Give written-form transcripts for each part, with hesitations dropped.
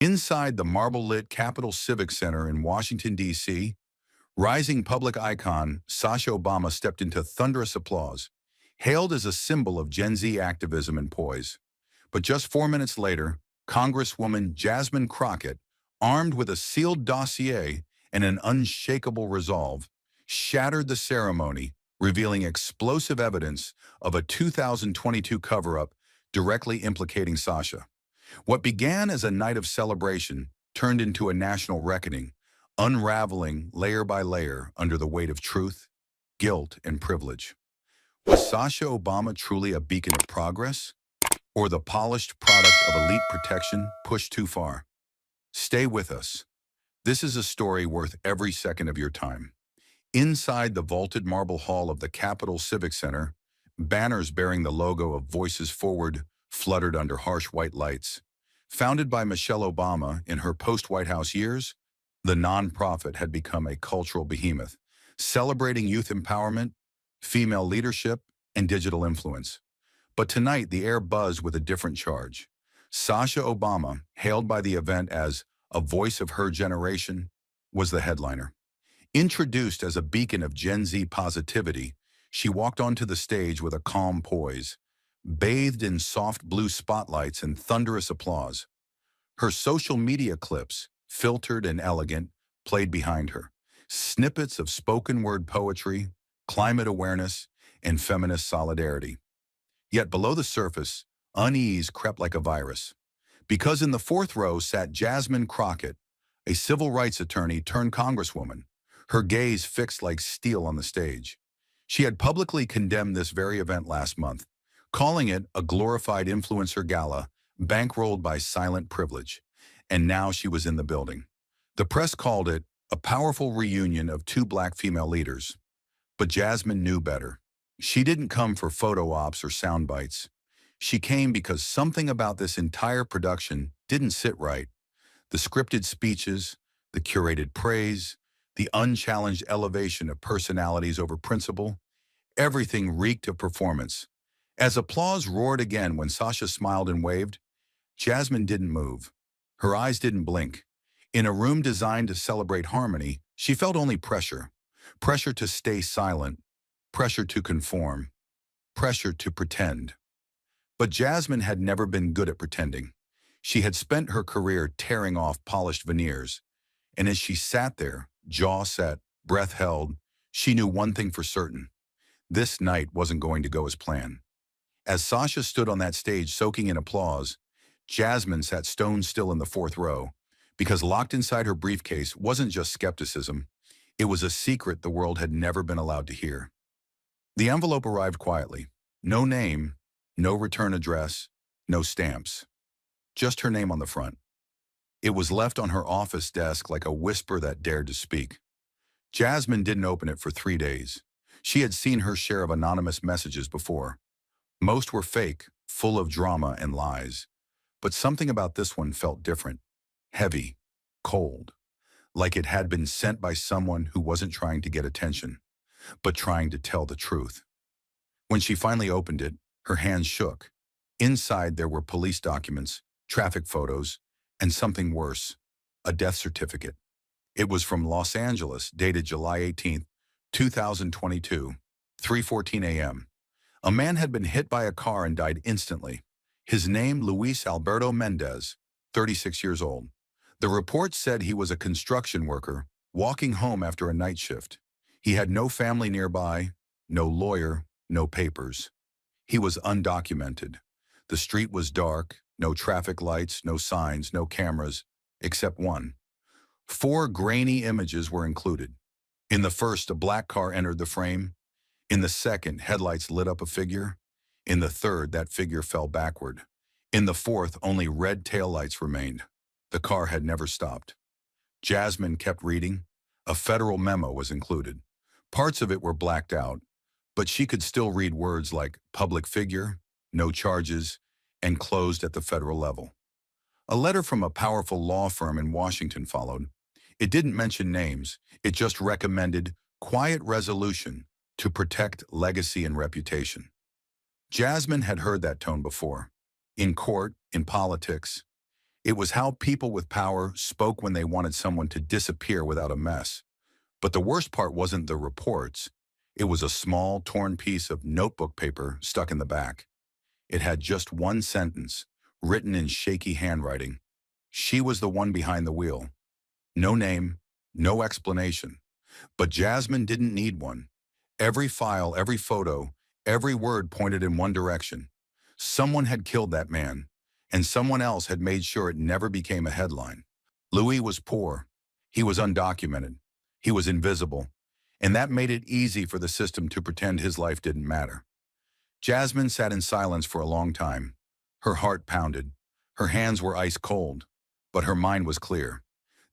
Inside the marble-lit Capitol Civic Center in Washington, D.C., rising public icon Sasha Obama stepped into thunderous applause, hailed as a symbol of Gen Z activism and poise. But just 4 minutes later, Congresswoman Jasmine Crockett, armed with a sealed dossier and an unshakable resolve, shattered the ceremony, revealing explosive evidence of a 2022 cover-up directly implicating Sasha. What began as a night of celebration turned into a national reckoning, unraveling layer by layer under the weight of truth, guilt, and privilege. Was Sasha Obama truly a beacon of progress, or the polished product of elite protection pushed too far? Stay with us. This is a story worth every second of your time. Inside the vaulted marble hall of the Capitol Civic Center, banners bearing the logo of Voices Forward fluttered under harsh white lights. Founded by Michelle Obama in her post-White House years, the nonprofit had become a cultural behemoth, celebrating youth empowerment, female leadership, and digital influence. But tonight, the air buzzed with a different charge. Sasha Obama, hailed by the event as a voice of her generation, was the headliner. Introduced as a beacon of Gen Z positivity, she walked onto the stage with a calm poise, bathed in soft blue spotlights and thunderous applause. Her social media clips, filtered and elegant, played behind her. Snippets of spoken-word poetry, climate awareness, and feminist solidarity. Yet below the surface, unease crept like a virus. Because in the fourth row sat Jasmine Crockett, a civil rights attorney turned congresswoman, her gaze fixed like steel on the stage. She had publicly condemned this very event last month, calling it a glorified influencer gala bankrolled by silent privilege. And now she was in the building. The press called it a powerful reunion of two Black female leaders. But Jasmine knew better. She didn't come for photo ops or sound bites. She came because something about this entire production didn't sit right. The scripted speeches, the curated praise, the unchallenged elevation of personalities over principle, everything reeked of performance. As applause roared again when Sasha smiled and waved, Jasmine didn't move. Her eyes didn't blink. In a room designed to celebrate harmony, she felt only pressure. Pressure to stay silent, pressure to conform, pressure to pretend. But Jasmine had never been good at pretending. She had spent her career tearing off polished veneers. And as she sat there, jaw set, breath held, she knew one thing for certain. This night wasn't going to go as planned. As Sasha stood on that stage soaking in applause, Jasmine sat stone still in the fourth row, because locked inside her briefcase wasn't just skepticism, it was a secret the world had never been allowed to hear. The envelope arrived quietly. No name, no return address, no stamps. Just her name on the front. It was left on her office desk like a whisper that dared to speak. Jasmine didn't open it for 3 days. She had seen her share of anonymous messages before. Most were fake, full of drama and lies. But something about this one felt different. Heavy, cold. Like it had been sent by someone who wasn't trying to get attention, but trying to tell the truth. When she finally opened it, her hands shook. Inside there were police documents, traffic photos, and something worse, a death certificate. It was from Los Angeles, dated July 18, 2022, 3:14 a.m. A man had been hit by a car and died instantly. His name, Luis Alberto Mendez, 36 years old. The report said he was a construction worker, walking home after a night shift. He had no family nearby, no lawyer, no papers. He was undocumented. The street was dark, no traffic lights, no signs, no cameras, except one. 4 grainy images were included. In the first, a black car entered the frame. In the second, headlights lit up a figure. In the third, that figure fell backward. In the fourth, only red taillights remained. The car had never stopped. Jasmine kept reading. A federal memo was included. Parts of it were blacked out, but she could still read words like public figure, no charges, and closed at the federal level. A letter from a powerful law firm in Washington followed. It didn't mention names. It just recommended quiet resolution to protect legacy and reputation. Jasmine had heard that tone before. In court, in politics. It was how people with power spoke when they wanted someone to disappear without a mess. But the worst part wasn't the reports. It was a small, torn piece of notebook paper stuck in the back. It had just one sentence, written in shaky handwriting. She was the one behind the wheel. No name, no explanation. But Jasmine didn't need one. Every file, every photo, every word pointed in one direction. Someone had killed that man, and someone else had made sure it never became a headline. Louis was poor. He was undocumented. He was invisible. And that made it easy for the system to pretend his life didn't matter. Jasmine sat in silence for a long time. Her heart pounded. Her hands were ice cold. But her mind was clear.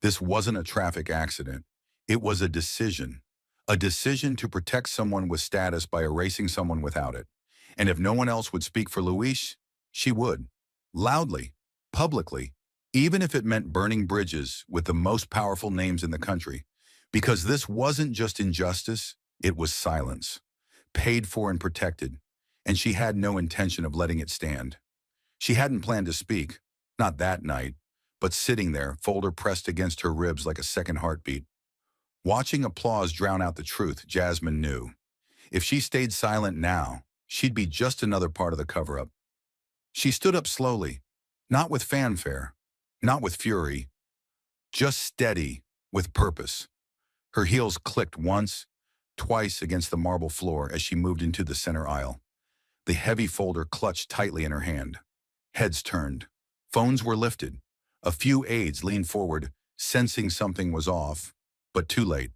This wasn't a traffic accident. It was a decision. A decision to protect someone with status by erasing someone without it. And if no one else would speak for Louise, she would. Loudly, publicly, even if it meant burning bridges with the most powerful names in the country. Because this wasn't just injustice, it was silence. Paid for and protected. And she had no intention of letting it stand. She hadn't planned to speak, not that night, but sitting there, folder pressed against her ribs like a second heartbeat. Watching applause drown out the truth, Jasmine knew. If she stayed silent now, she'd be just another part of the cover-up. She stood up slowly, not with fanfare, not with fury, just steady, with purpose. Her heels clicked once, twice against the marble floor as she moved into the center aisle. The heavy folder clutched tightly in her hand. Heads turned. Phones were lifted. A few aides leaned forward, sensing something was off, but too late.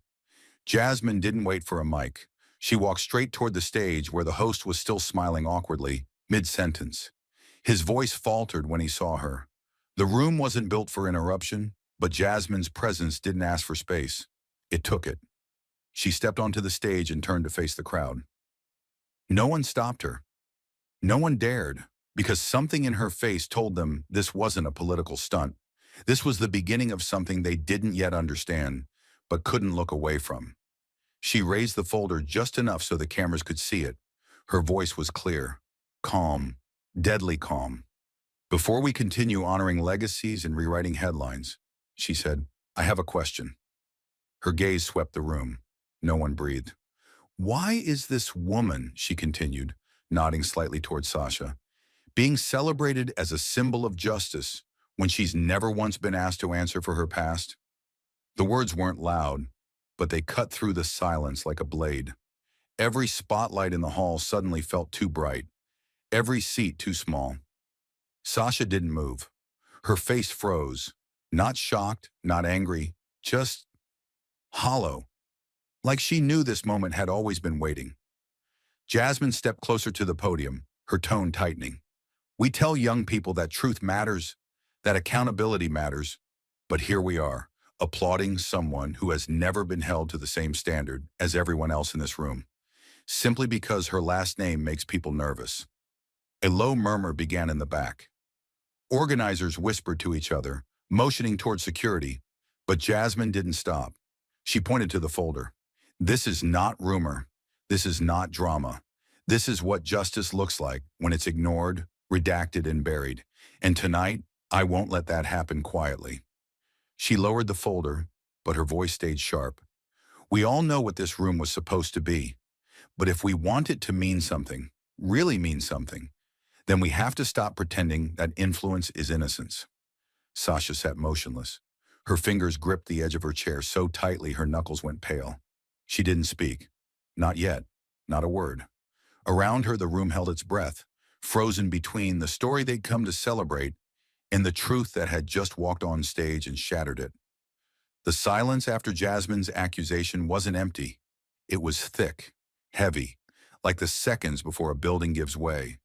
Jasmine didn't wait for a mic. She walked straight toward the stage where the host was still smiling awkwardly, mid-sentence. His voice faltered when he saw her. The room wasn't built for interruption, but Jasmine's presence didn't ask for space. It took it. She stepped onto the stage and turned to face the crowd. No one stopped her. No one dared, because something in her face told them this wasn't a political stunt. This was the beginning of something they didn't yet understand, but couldn't look away from. She raised the folder just enough so the cameras could see it. Her voice was clear, calm, deadly calm. Before we continue honoring legacies and rewriting headlines, she said, I have a question. Her gaze swept the room. No one breathed. Why is this woman, she continued, nodding slightly toward Sasha, being celebrated as a symbol of justice when she's never once been asked to answer for her past? The words weren't loud, but they cut through the silence like a blade. Every spotlight in the hall suddenly felt too bright, every seat too small. Sasha didn't move. Her face froze, not shocked, not angry, just hollow, like she knew this moment had always been waiting. Jasmine stepped closer to the podium, her tone tightening. We tell young people that truth matters, that accountability matters, but here we are, applauding someone who has never been held to the same standard as everyone else in this room, simply because her last name makes people nervous. A low murmur began in the back. Organizers whispered to each other, motioning toward security, but Jasmine didn't stop. She pointed to the folder. This is not rumor. This is not drama. This is what justice looks like when it's ignored, redacted, and buried. And tonight, I won't let that happen quietly. She lowered the folder, but her voice stayed sharp. We all know what this room was supposed to be, but if we want it to mean something, really mean something, then we have to stop pretending that influence is innocence. Sasha sat motionless. Her fingers gripped the edge of her chair so tightly her knuckles went pale. She didn't speak. Not yet. Not a word. Around her, the room held its breath, frozen between the story they'd come to celebrate and the truth that had just walked on stage and shattered it. The silence after Jasmine's accusation wasn't empty. It was thick, heavy, like the seconds before a building gives way.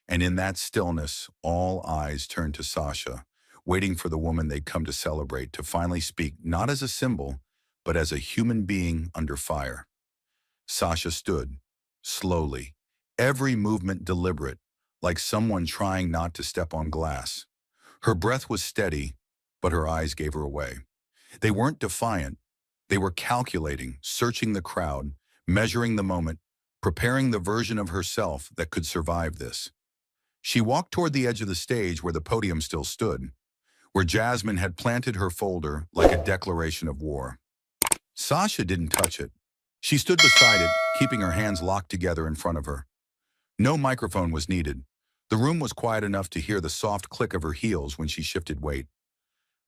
And in that stillness, all eyes turned to Sasha, waiting for the woman they'd come to celebrate to finally speak, not as a symbol, but as a human being under fire. Sasha stood, slowly, every movement deliberate, like someone trying not to step on glass. Her breath was steady, but her eyes gave her away. They weren't defiant. They were calculating, searching the crowd, measuring the moment, preparing the version of herself that could survive this. She walked toward the edge of the stage where the podium still stood. where Jasmine had planted her folder like a declaration of war. Sasha didn't touch it. She stood beside it, keeping her hands locked together in front of her. No microphone was needed. The room was quiet enough to hear the soft click of her heels when she shifted weight.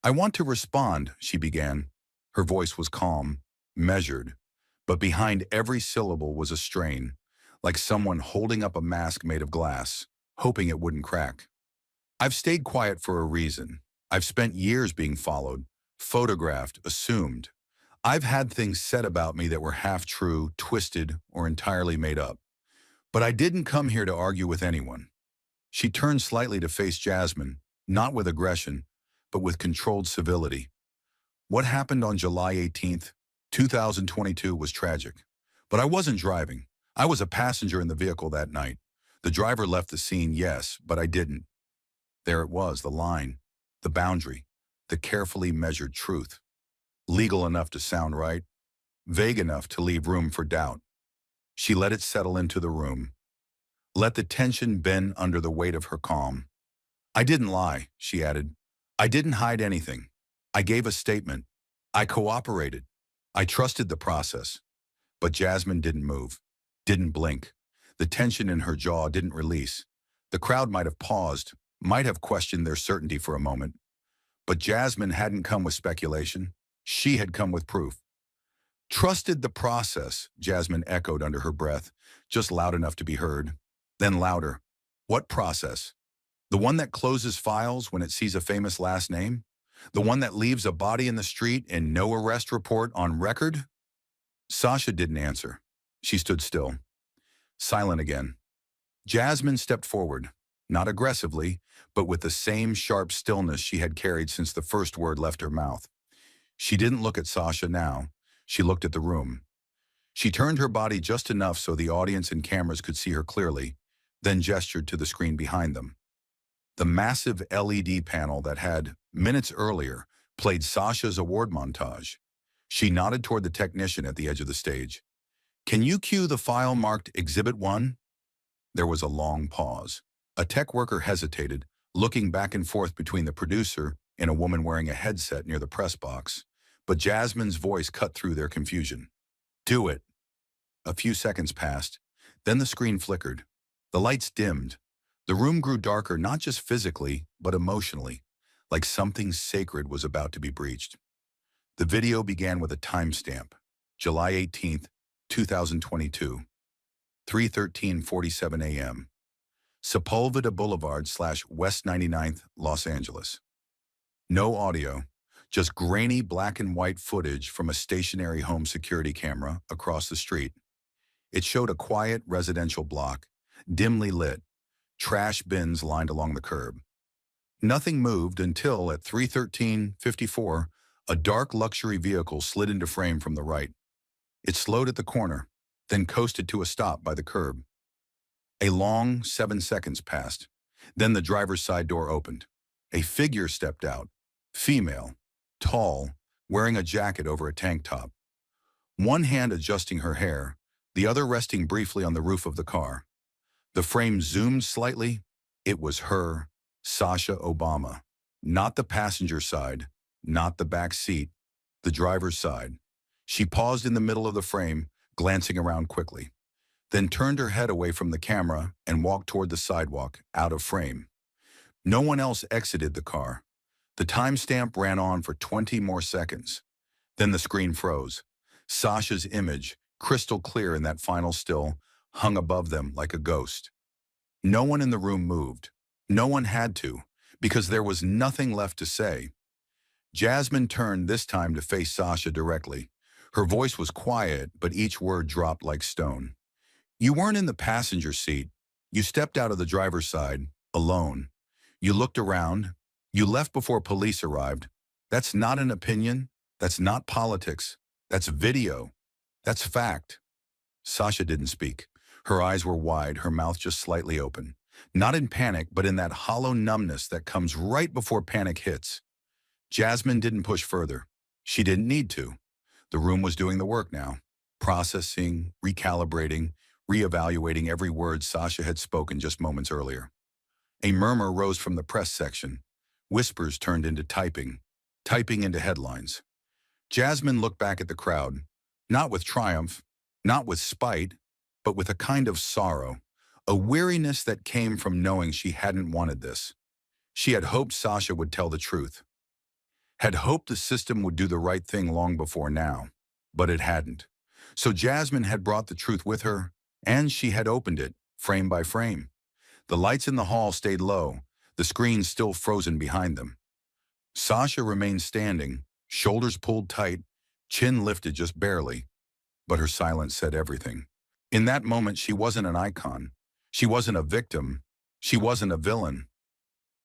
"I want to respond," she began. Her voice was calm, measured, but behind every syllable was a strain, like someone holding up a mask made of glass, hoping it wouldn't crack. "I've stayed quiet for a reason. I've spent years being followed, photographed, assumed. I've had things said about me that were half true, twisted, or entirely made up. But I didn't come here to argue with anyone." She turned slightly to face Jasmine, not with aggression, but with controlled civility. "What happened on July 18th, 2022 was tragic. But I wasn't driving. I was a passenger in the vehicle that night. The driver left the scene, yes, but I didn't." There it was, the line, the boundary, the carefully measured truth. Legal enough to sound right, vague enough to leave room for doubt. She let it settle into the room. Let the tension bend under the weight of her calm. "I didn't lie," she added. "I didn't hide anything. I gave a statement. I cooperated. I trusted the process." But Jasmine didn't move, didn't blink. The tension in her jaw didn't release. The crowd might have paused, might have questioned their certainty for a moment. But Jasmine hadn't come with speculation. She had come with proof. "Trusted the process," Jasmine echoed under her breath, just loud enough to be heard. Then louder. "What process? The one that closes files when it sees a famous last name? The one that leaves a body in the street and no arrest report on record?" Sasha didn't answer. She stood still, silent again. Jasmine stepped forward, not aggressively, but with the same sharp stillness she had carried since the first word left her mouth. She didn't look at Sasha now. She looked at the room. She turned her body just enough so the audience and cameras could see her clearly, then gestured to the screen behind them. The massive LED panel that had, minutes earlier, played Sasha's award montage. She nodded toward the technician at the edge of the stage. "Can you cue the file marked Exhibit 1? There was a long pause. A tech worker hesitated, looking back and forth between the producer and a woman wearing a headset near the press box. But Jasmine's voice cut through their confusion. "Do it." A few seconds passed. Then the screen flickered. The lights dimmed. The room grew darker, not just physically, but emotionally, like something sacred was about to be breached. The video began with a timestamp, July 18th, 2022, 3:13:47 a.m. Sepulveda Boulevard / West 99th, Los Angeles. No audio, just grainy black and white footage from a stationary home security camera across the street. It showed a quiet residential block, dimly lit, trash bins lined along the curb. Nothing moved until, at 3:13:54, a dark luxury vehicle slid into frame from the right. It slowed at the corner, then coasted to a stop by the curb. A long 7 seconds passed. Then the driver's side door opened. A figure stepped out, female, tall, wearing a jacket over a tank top. One hand adjusting her hair, the other resting briefly on the roof of the car. The frame zoomed slightly. It was her, Sasha Obama. Not the passenger side, not the back seat, the driver's side. She paused in the middle of the frame, glancing around quickly, then turned her head away from the camera and walked toward the sidewalk, out of frame. No one else exited the car. The timestamp ran on for 20 more seconds. Then the screen froze. Sasha's image, crystal clear in that final still, hung above them like a ghost. No one in the room moved. No one had to, because there was nothing left to say. Jasmine turned this time to face Sasha directly. Her voice was quiet, but each word dropped like stone. "You weren't in the passenger seat. You stepped out of the driver's side, alone. You looked around. You left before police arrived. That's not an opinion. That's not politics. That's video. That's fact." Sasha didn't speak. Her eyes were wide, her mouth just slightly open. Not in panic, but in that hollow numbness that comes right before panic hits. Jasmine didn't push further. She didn't need to. The room was doing the work now, processing, recalibrating, reevaluating every word Sasha had spoken just moments earlier. A murmur rose from the press section. Whispers turned into typing, typing into headlines. Jasmine looked back at the crowd, not with triumph, not with spite, but with a kind of sorrow, a weariness that came from knowing she hadn't wanted this. She had hoped Sasha would tell the truth, had hoped the system would do the right thing long before now, but it hadn't. So Jasmine had brought the truth with her, and she had opened it, frame by frame. The lights in the hall stayed low, the screens still frozen behind them. Sasha remained standing, shoulders pulled tight, chin lifted just barely, but her silence said everything. In that moment, she wasn't an icon. She wasn't a victim. She wasn't a villain.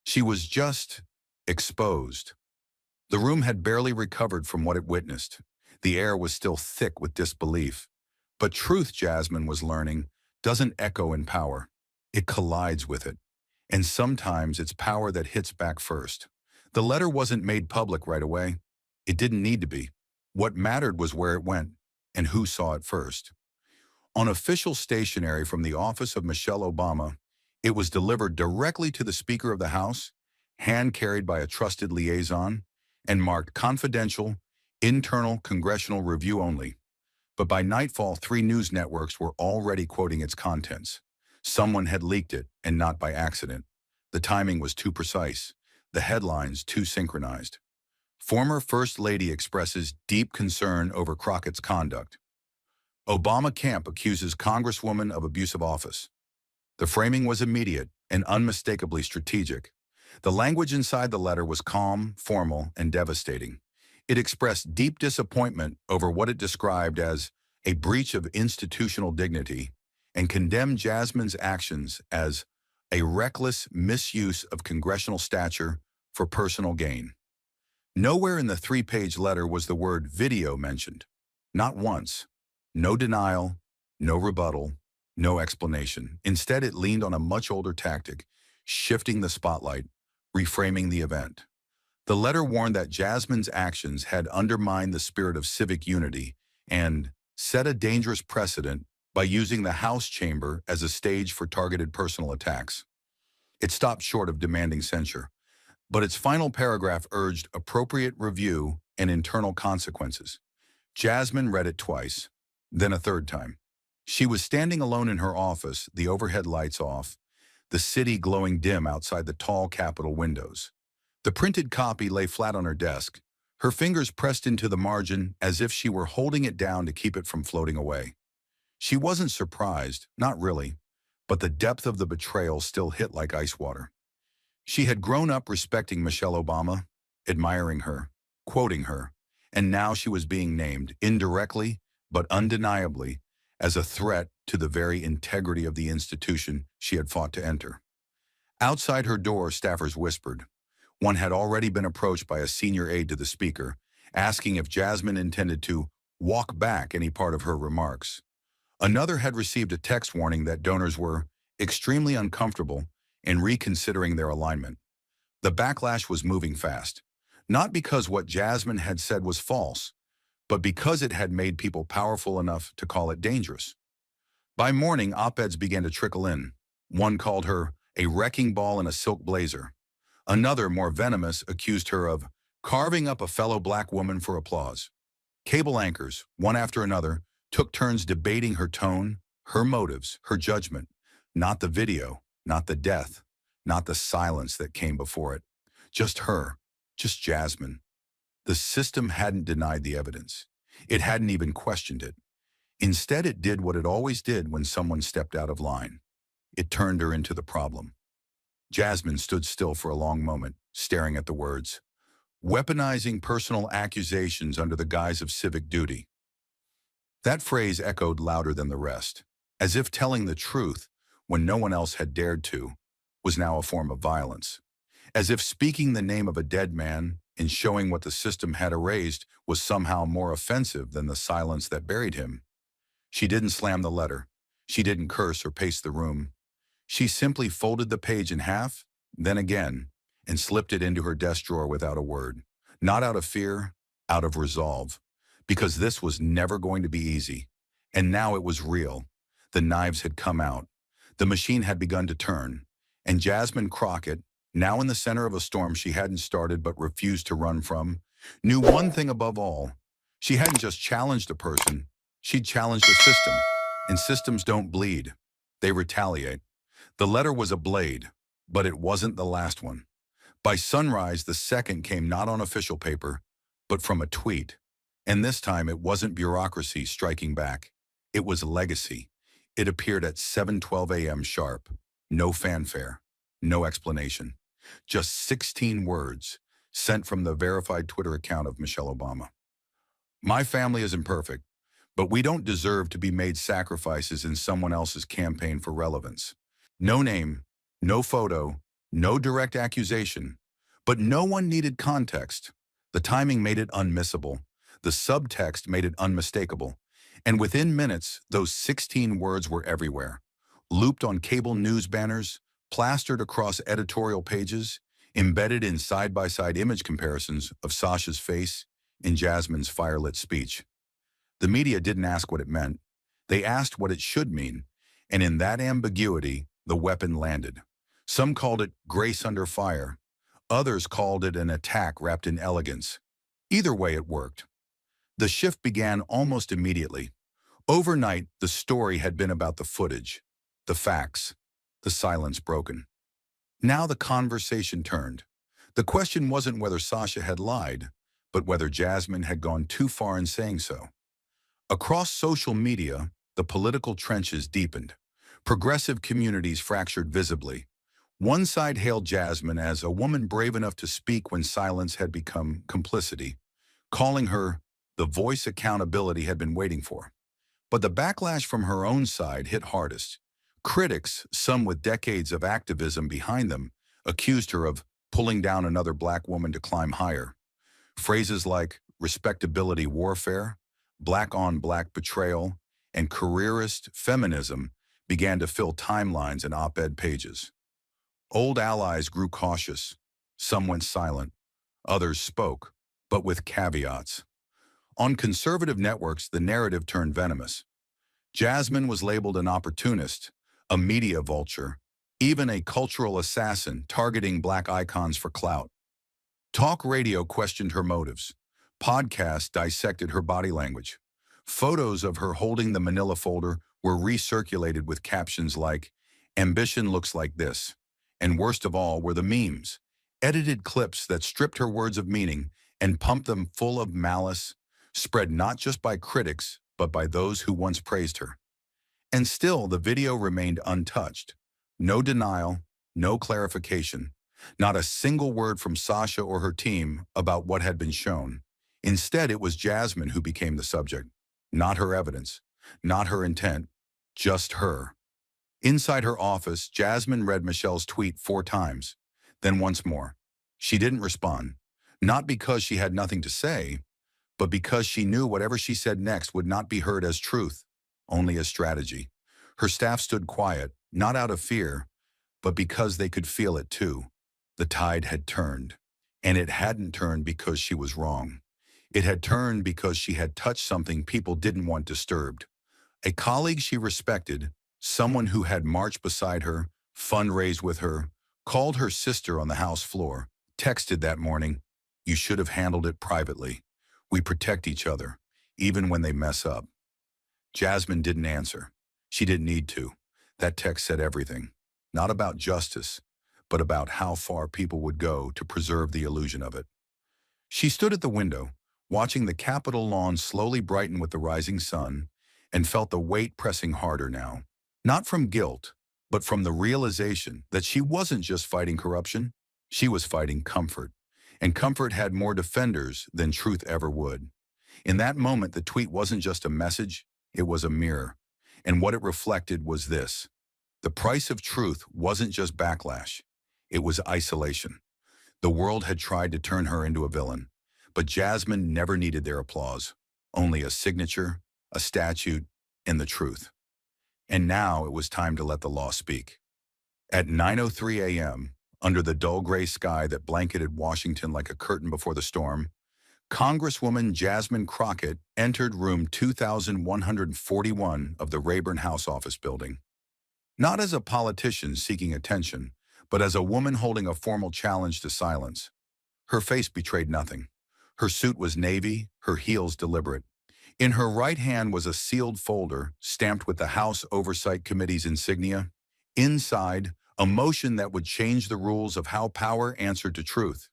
She was just exposed. The room had barely recovered from what it witnessed. The air was still thick with disbelief. But truth, Jasmine was learning, doesn't echo in power. It collides with it. And sometimes it's power that hits back first. The letter wasn't made public right away. It didn't need to be. What mattered was where it went and who saw it first. On official stationery from the office of Michelle Obama, it was delivered directly to the Speaker of the House, hand-carried by a trusted liaison, and marked confidential, internal congressional review only. But by nightfall, 3 news networks were already quoting its contents. Someone had leaked it, and not by accident. The timing was too precise, the headlines too synchronized. Former First Lady expresses deep concern over Crockett's conduct. Obama camp accuses Congresswoman of abuse of office. The framing was immediate and unmistakably strategic. The language inside the letter was calm, formal, and devastating. It expressed deep disappointment over what it described as a breach of institutional dignity and condemned Jasmine's actions as a reckless misuse of congressional stature for personal gain. Nowhere in the 3-page letter was the word video mentioned. Not once. No denial, no rebuttal, no explanation. Instead, it leaned on a much older tactic, shifting the spotlight, reframing the event. The letter warned that Jasmine's actions had undermined the spirit of civic unity and set a dangerous precedent by using the House chamber as a stage for targeted personal attacks. It stopped short of demanding censure, but its final paragraph urged appropriate review and internal consequences. Jasmine read it twice, then a third time. She was standing alone in her office, the overhead lights off, the city glowing dim outside the tall Capitol windows. The printed copy lay flat on her desk, her fingers pressed into the margin as if she were holding it down to keep it from floating away. She wasn't surprised, not really, but the depth of the betrayal still hit like ice water. She had grown up respecting Michelle Obama, admiring her, quoting her, and now she was being named, indirectly but undeniably, as a threat to the very integrity of the institution she had fought to enter. Outside her door, staffers whispered. One had already been approached by a senior aide to the speaker, asking if Jasmine intended to walk back any part of her remarks. Another had received a text warning that donors were extremely uncomfortable in reconsidering their alignment. The backlash was moving fast, not because what Jasmine had said was false, but because it had made people powerful enough to call it dangerous. By morning, op-eds began to trickle in. One called her a wrecking ball in a silk blazer. Another, more venomous, accused her of carving up a fellow black woman for applause. Cable anchors, one after another, took turns debating her tone, her motives, her judgment. Not the video, not the death, not the silence that came before it. Just her, just Jasmine. The system hadn't denied the evidence. It hadn't even questioned it. Instead, it did what it always did when someone stepped out of line. It turned her into the problem. Jasmine stood still for a long moment, staring at the words, weaponizing personal accusations under the guise of civic duty. That phrase echoed louder than the rest, as if telling the truth when no one else had dared to was now a form of violence. As if speaking the name of a dead man and showing what the system had erased was somehow more offensive than the silence that buried him. She didn't slam the letter. She didn't curse or pace the room. She simply folded the page in half, then again, and slipped it into her desk drawer without a word. Not out of fear, out of resolve. Because this was never going to be easy. And now it was real. The knives had come out. The machine had begun to turn. And Jasmine Crockett, now in the center of a storm she hadn't started but refused to run from, knew one thing above all. She hadn't just challenged a person, she'd challenged a system. And systems don't bleed. They retaliate. The letter was a blade, but it wasn't the last one. By sunrise, the second came not on official paper, but from a tweet. And this time it wasn't bureaucracy striking back. It was legacy. It appeared at 7:12 a.m. sharp. No fanfare, no explanation. Just 16 words sent from the verified Twitter account of Michelle Obama. My family isn't perfect, but we don't deserve to be made sacrifices in someone else's campaign for relevance. No name, no photo, no direct accusation, but no one needed context. The timing made it unmissable. The subtext made it unmistakable. And within minutes, those 16 words were everywhere. Looped on cable news banners, plastered across editorial pages, embedded in side-by-side image comparisons of Sasha's face in Jasmine's firelit speech. The media didn't ask what it meant. They asked what it should mean, and in that ambiguity, the weapon landed. Some called it grace under fire. Others called it an attack wrapped in elegance. Either way, it worked. The shift began almost immediately. Overnight, the story had been about the footage, the facts, the silence broken. Now the conversation turned. The question wasn't whether Sasha had lied, but whether Jasmine had gone too far in saying so. Across social media, the political trenches deepened. Progressive communities fractured visibly. One side hailed Jasmine as a woman brave enough to speak when silence had become complicity, calling her the voice accountability had been waiting for. But the backlash from her own side hit hardest. Critics, some with decades of activism behind them, accused her of pulling down another black woman to climb higher. Phrases like respectability warfare, black-on-black betrayal, and careerist feminism began to fill timelines and op-ed pages. Old allies grew cautious. Some went silent. Others spoke, but with caveats. On conservative networks, the narrative turned venomous. Jasmine was labeled an opportunist, a media vulture, even a cultural assassin targeting black icons for clout. Talk radio questioned her motives. Podcasts dissected her body language. Photos of her holding the manila folder were recirculated with captions like, "Ambition looks like this." And worst of all were the memes, edited clips that stripped her words of meaning and pumped them full of malice, spread not just by critics, but by those who once praised her. And still, the video remained untouched. No denial, no clarification, not a single word from Sasha or her team about what had been shown. Instead, it was Jasmine who became the subject. Not her evidence, not her intent, just her. Inside her office, Jasmine read Michelle's tweet 4 times, then once more. She didn't respond, not because she had nothing to say, but because she knew whatever she said next would not be heard as truth, only as strategy. Her staff stood quiet, not out of fear, but because they could feel it too. The tide had turned, and it hadn't turned because she was wrong. It had turned because she had touched something people didn't want disturbed. A colleague she respected, someone who had marched beside her, fundraised with her, called her sister on the house floor, texted that morning, "You should have handled it privately. We protect each other, even when they mess up." Jasmine didn't answer. She didn't need to. That text said everything. Not about justice, but about how far people would go to preserve the illusion of it. She stood at the window, watching the Capitol lawn slowly brighten with the rising sun, and felt the weight pressing harder now. Not from guilt, but from the realization that she wasn't just fighting corruption, she was fighting comfort. And comfort had more defenders than truth ever would. In that moment, the tweet wasn't just a message, it was a mirror. And what it reflected was this: the price of truth wasn't just backlash, it was isolation. The world had tried to turn her into a villain, but Jasmine never needed their applause, only a signature, a statute, and the truth. And now it was time to let the law speak. At 9:03 a.m., under the dull gray sky that blanketed Washington like a curtain before the storm, Congresswoman Jasmine Crockett entered room 2141 of the Rayburn House Office Building. Not as a politician seeking attention, but as a woman holding a formal challenge to silence. Her face betrayed nothing. Her suit was navy, her heels deliberate. In her right hand was a sealed folder stamped with the House Oversight Committee's insignia. Inside, a motion that would change the rules of how power answered to truth.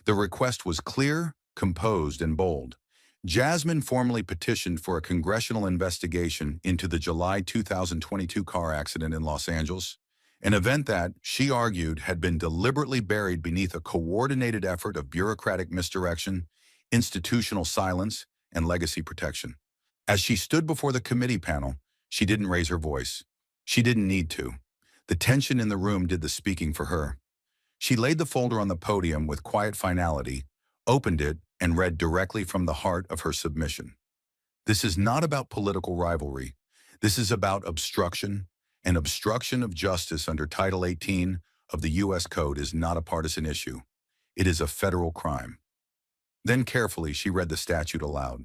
The request was clear, composed, and bold. Jasmine formally petitioned for a congressional investigation into the July 2022 car accident in Los Angeles, an event that, she argued, had been deliberately buried beneath a coordinated effort of bureaucratic misdirection, institutional silence, and legacy protection. As she stood before the committee panel, she didn't raise her voice. She didn't need to. The tension in the room did the speaking for her. She laid the folder on the podium with quiet finality, opened it, and read directly from the heart of her submission. This is not about political rivalry. This is about obstruction, and obstruction of justice under Title 18 of the U.S. Code is not a partisan issue. It is a federal crime. Then carefully she read the statute aloud.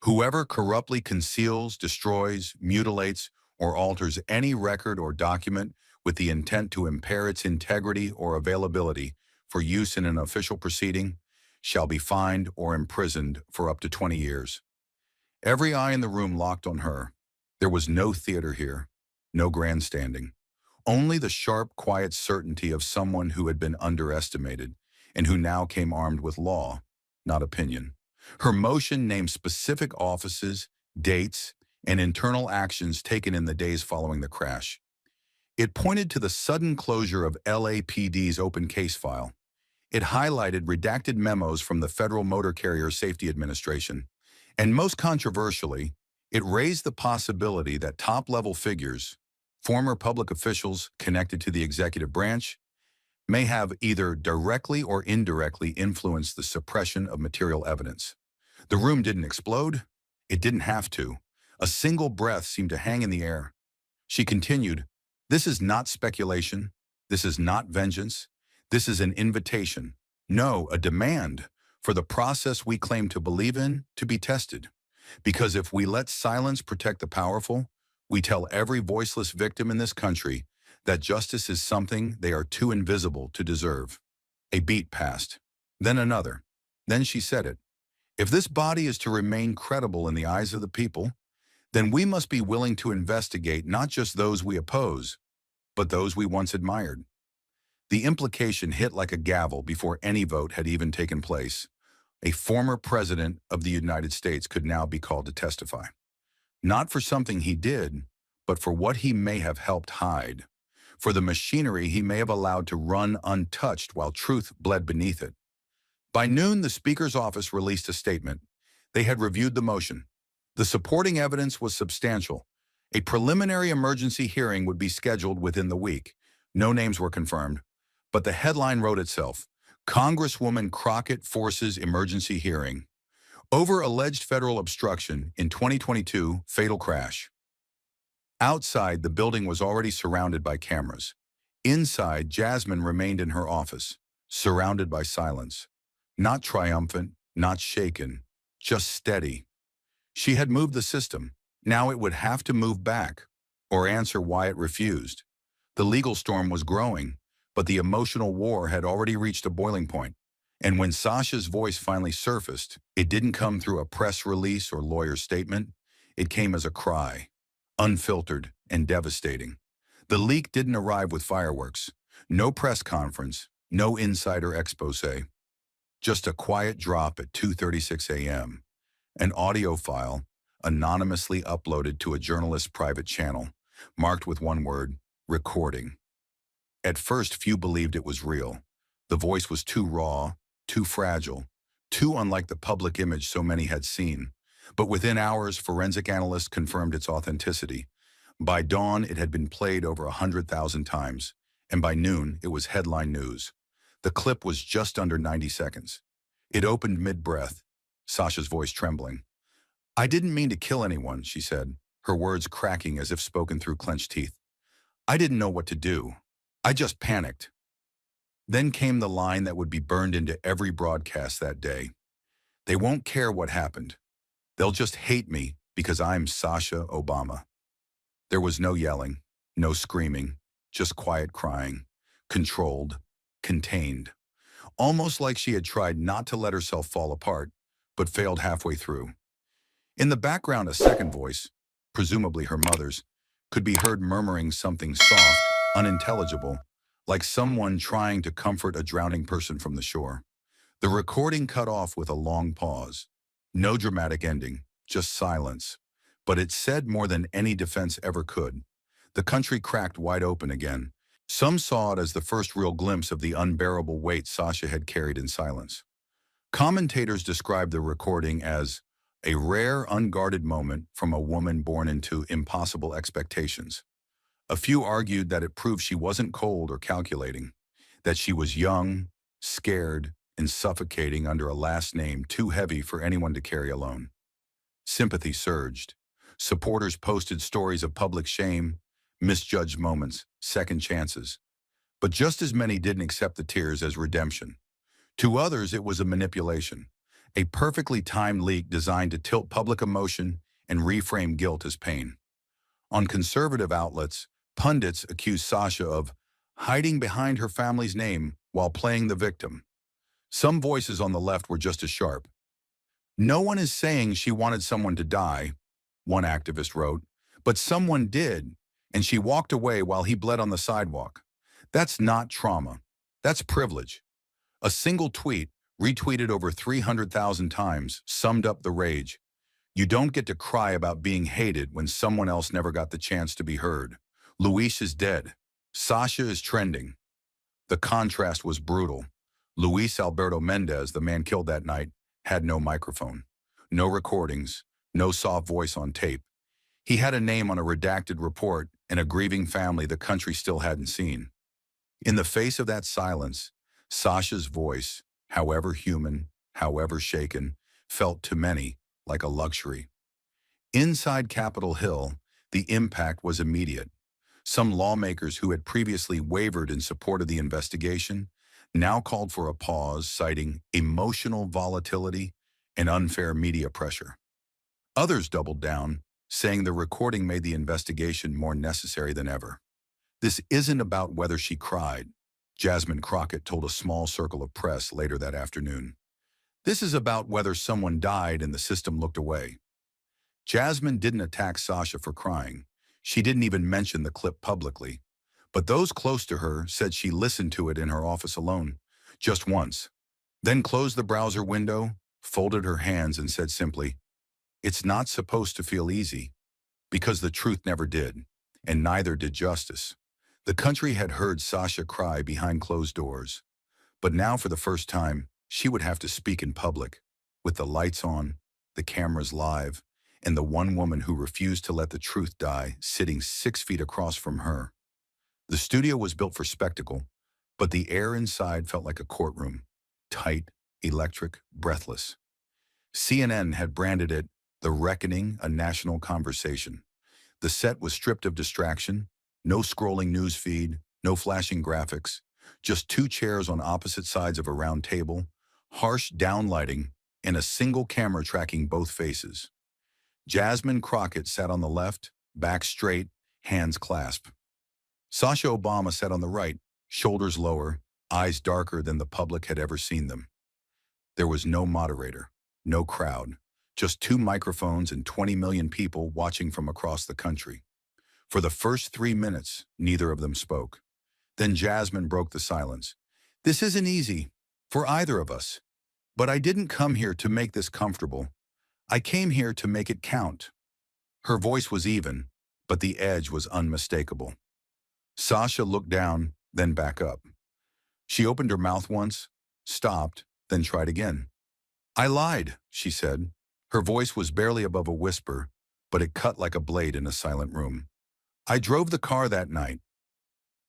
Whoever corruptly conceals, destroys, mutilates, or alters any record or document with the intent to impair its integrity or availability for use in an official proceeding shall be fined or imprisoned for up to 20 years. Every eye in the room locked on her. There was no theater here, no grandstanding, only the sharp, quiet certainty of someone who had been underestimated and who now came armed with law, not opinion. Her motion named specific offices, dates, and internal actions taken in the days following the crash. It pointed to the sudden closure of LAPD's open case file. It highlighted redacted memos from the Federal Motor Carrier Safety Administration. And most controversially, it raised the possibility that top-level figures, former public officials connected to the executive branch, may have either directly or indirectly influenced the suppression of material evidence. The room didn't explode. It didn't have to. A single breath seemed to hang in the air. She continued, "This is not speculation. This is not vengeance. This is an invitation. No, a demand for the process we claim to believe in to be tested. Because if we let silence protect the powerful, we tell every voiceless victim in this country that justice is something they are too invisible to deserve." A beat passed, then another. Then she said it. "If this body is to remain credible in the eyes of the people, then we must be willing to investigate not just those we oppose, but those we once admired." The implication hit like a gavel before any vote had even taken place. A former president of the United States could now be called to testify. Not for something he did, but for what he may have helped hide. For the machinery he may have allowed to run untouched while truth bled beneath it. By noon, the Speaker's office released a statement. They had reviewed the motion. The supporting evidence was substantial. A preliminary emergency hearing would be scheduled within the week. No names were confirmed, but the headline wrote itself: Congresswoman Crockett forces emergency hearing over alleged federal obstruction in 2022 fatal crash. Outside, the building was already surrounded by cameras. Inside, Jasmine remained in her office, surrounded by silence. Not triumphant, not shaken, just steady. She had moved the system. Now it would have to move back, or answer why it refused. The legal storm was growing, but the emotional war had already reached a boiling point. And when Sasha's voice finally surfaced, it didn't come through a press release or lawyer's statement. It came as a cry, unfiltered and devastating. The leak didn't arrive with fireworks. No press conference, no insider expose. Just a quiet drop at 2:36 a.m. An audio file, anonymously uploaded to a journalist's private channel, marked with one word: recording. At first, few believed it was real. The voice was too raw, too fragile, too unlike the public image so many had seen. But within hours, forensic analysts confirmed its authenticity. By dawn, it had been played over 100,000 times, and by noon, it was headline news. The clip was just under 90 seconds. It opened mid-breath, Sasha's voice trembling. "I didn't mean to kill anyone," she said, her words cracking as if spoken through clenched teeth. "I didn't know what to do. I just panicked." Then came the line that would be burned into every broadcast that day. "They won't care what happened. They'll just hate me because I'm Sasha Obama." There was no yelling, no screaming, just quiet crying. controlled, contained, almost like she had tried not to let herself fall apart, but failed halfway through. In the background, a second voice, presumably her mother's, could be heard murmuring something soft, unintelligible, like someone trying to comfort a drowning person from the shore. The recording cut off with a long pause. No dramatic ending, just silence. But it said more than any defense ever could. The country cracked wide open again. Some saw it as the first real glimpse of the unbearable weight Sasha had carried in silence. Commentators described the recording as a rare, unguarded moment from a woman born into impossible expectations. A few argued that it proved she wasn't cold or calculating, that she was young, scared, and suffocating under a last name too heavy for anyone to carry alone. Sympathy surged. Supporters posted stories of public shame, misjudged moments, second chances. But just as many didn't accept the tears as redemption. To others, it was a manipulation, a perfectly timed leak designed to tilt public emotion and reframe guilt as pain. On conservative outlets, pundits accused Sasha of hiding behind her family's name while playing the victim. Some voices on the left were just as sharp. "No one is saying she wanted someone to die," one activist wrote, "but someone did, and she walked away while he bled on the sidewalk. That's not trauma. That's privilege." A single tweet, retweeted over 300,000 times, summed up the rage. "You don't get to cry about being hated when someone else never got the chance to be heard. Luis is dead. Sasha is trending." The contrast was brutal. Luis Alberto Mendez, the man killed that night, had no microphone, no recordings, no soft voice on tape. He had a name on a redacted report and a grieving family the country still hadn't seen. In the face of that silence, Sasha's voice, however human, however shaken, felt to many like a luxury. Inside Capitol Hill, the impact was immediate. Some lawmakers who had previously wavered in support of the investigation now called for a pause, citing emotional volatility and unfair media pressure. Others doubled down, saying the recording made the investigation more necessary than ever. "This isn't about whether she cried," Jasmine Crockett told a small circle of press later that afternoon. "This is about whether someone died and the system looked away." Jasmine didn't attack Sasha for crying. She didn't even mention the clip publicly. But those close to her said she listened to it in her office alone, just once, then closed the browser window, folded her hands, and said simply, "It's not supposed to feel easy," because the truth never did, and neither did justice. The country had heard Sasha cry behind closed doors, but now for the first time, she would have to speak in public, with the lights on, the cameras live, and the one woman who refused to let the truth die sitting 6 feet across from her. The studio was built for spectacle, but the air inside felt like a courtroom, tight, electric, breathless. CNN had branded it "The Reckoning, a National Conversation." The set was stripped of distraction, no scrolling news feed, no flashing graphics, just two chairs on opposite sides of a round table, harsh downlighting, and a single camera tracking both faces. Jasmine Crockett sat on the left, back straight, hands clasped. Sasha Obama sat on the right, shoulders lower, eyes darker than the public had ever seen them. There was no moderator, no crowd, just two microphones and 20 million people watching from across the country. For the first 3 minutes, neither of them spoke. Then Jasmine broke the silence. "This isn't easy, for either of us. But I didn't come here to make this comfortable. I came here to make it count." Her voice was even, but the edge was unmistakable. Sasha looked down, then back up. She opened her mouth once, stopped, then tried again. "I lied," she said. Her voice was barely above a whisper, but it cut like a blade in a silent room. "I drove the car that night."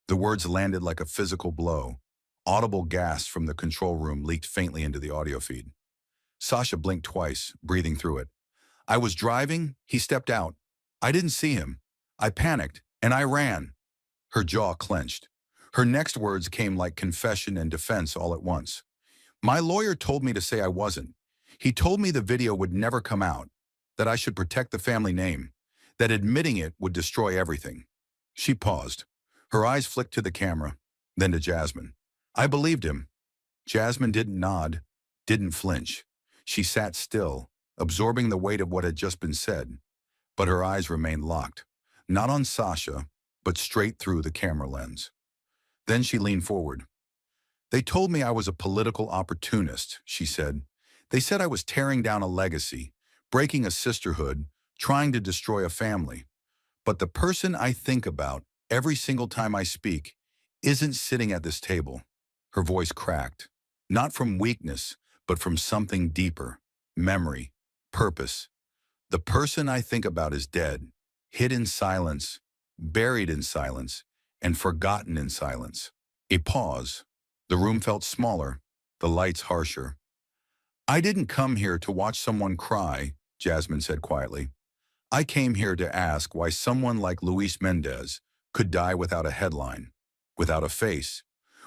The words landed like a physical blow. Audible gasps from the control room leaked faintly into the audio feed. Sasha blinked twice, breathing through it. "I was driving, he stepped out. I didn't see him. I panicked, and I ran." Her jaw clenched. Her next words came like confession and defense all at once. "My lawyer told me to say I wasn't. He told me the video would never come out, that I should protect the family name, that admitting it would destroy everything." She paused. Her eyes flicked to the camera. Then to Jasmine. I believed him. Jasmine didn't nod, didn't flinch. She sat still, absorbing the weight of what had just been said, but her eyes remained locked, not on Sasha, but straight through the camera lens. Then she leaned forward. They told me I was a political opportunist, she said. They said I was tearing down a legacy, breaking a sisterhood, trying to destroy a family. But the person I think about every single time I speak isn't sitting at this table. Her voice cracked, not from weakness, but from something deeper, memory, purpose. The person I think about is dead, hid in silence, buried in silence, and forgotten in silence. A pause. The room felt smaller, the lights harsher. I didn't come here to watch someone cry, Jasmine said quietly. I came here to ask why someone like Luis Mendez could die without a headline, without a face,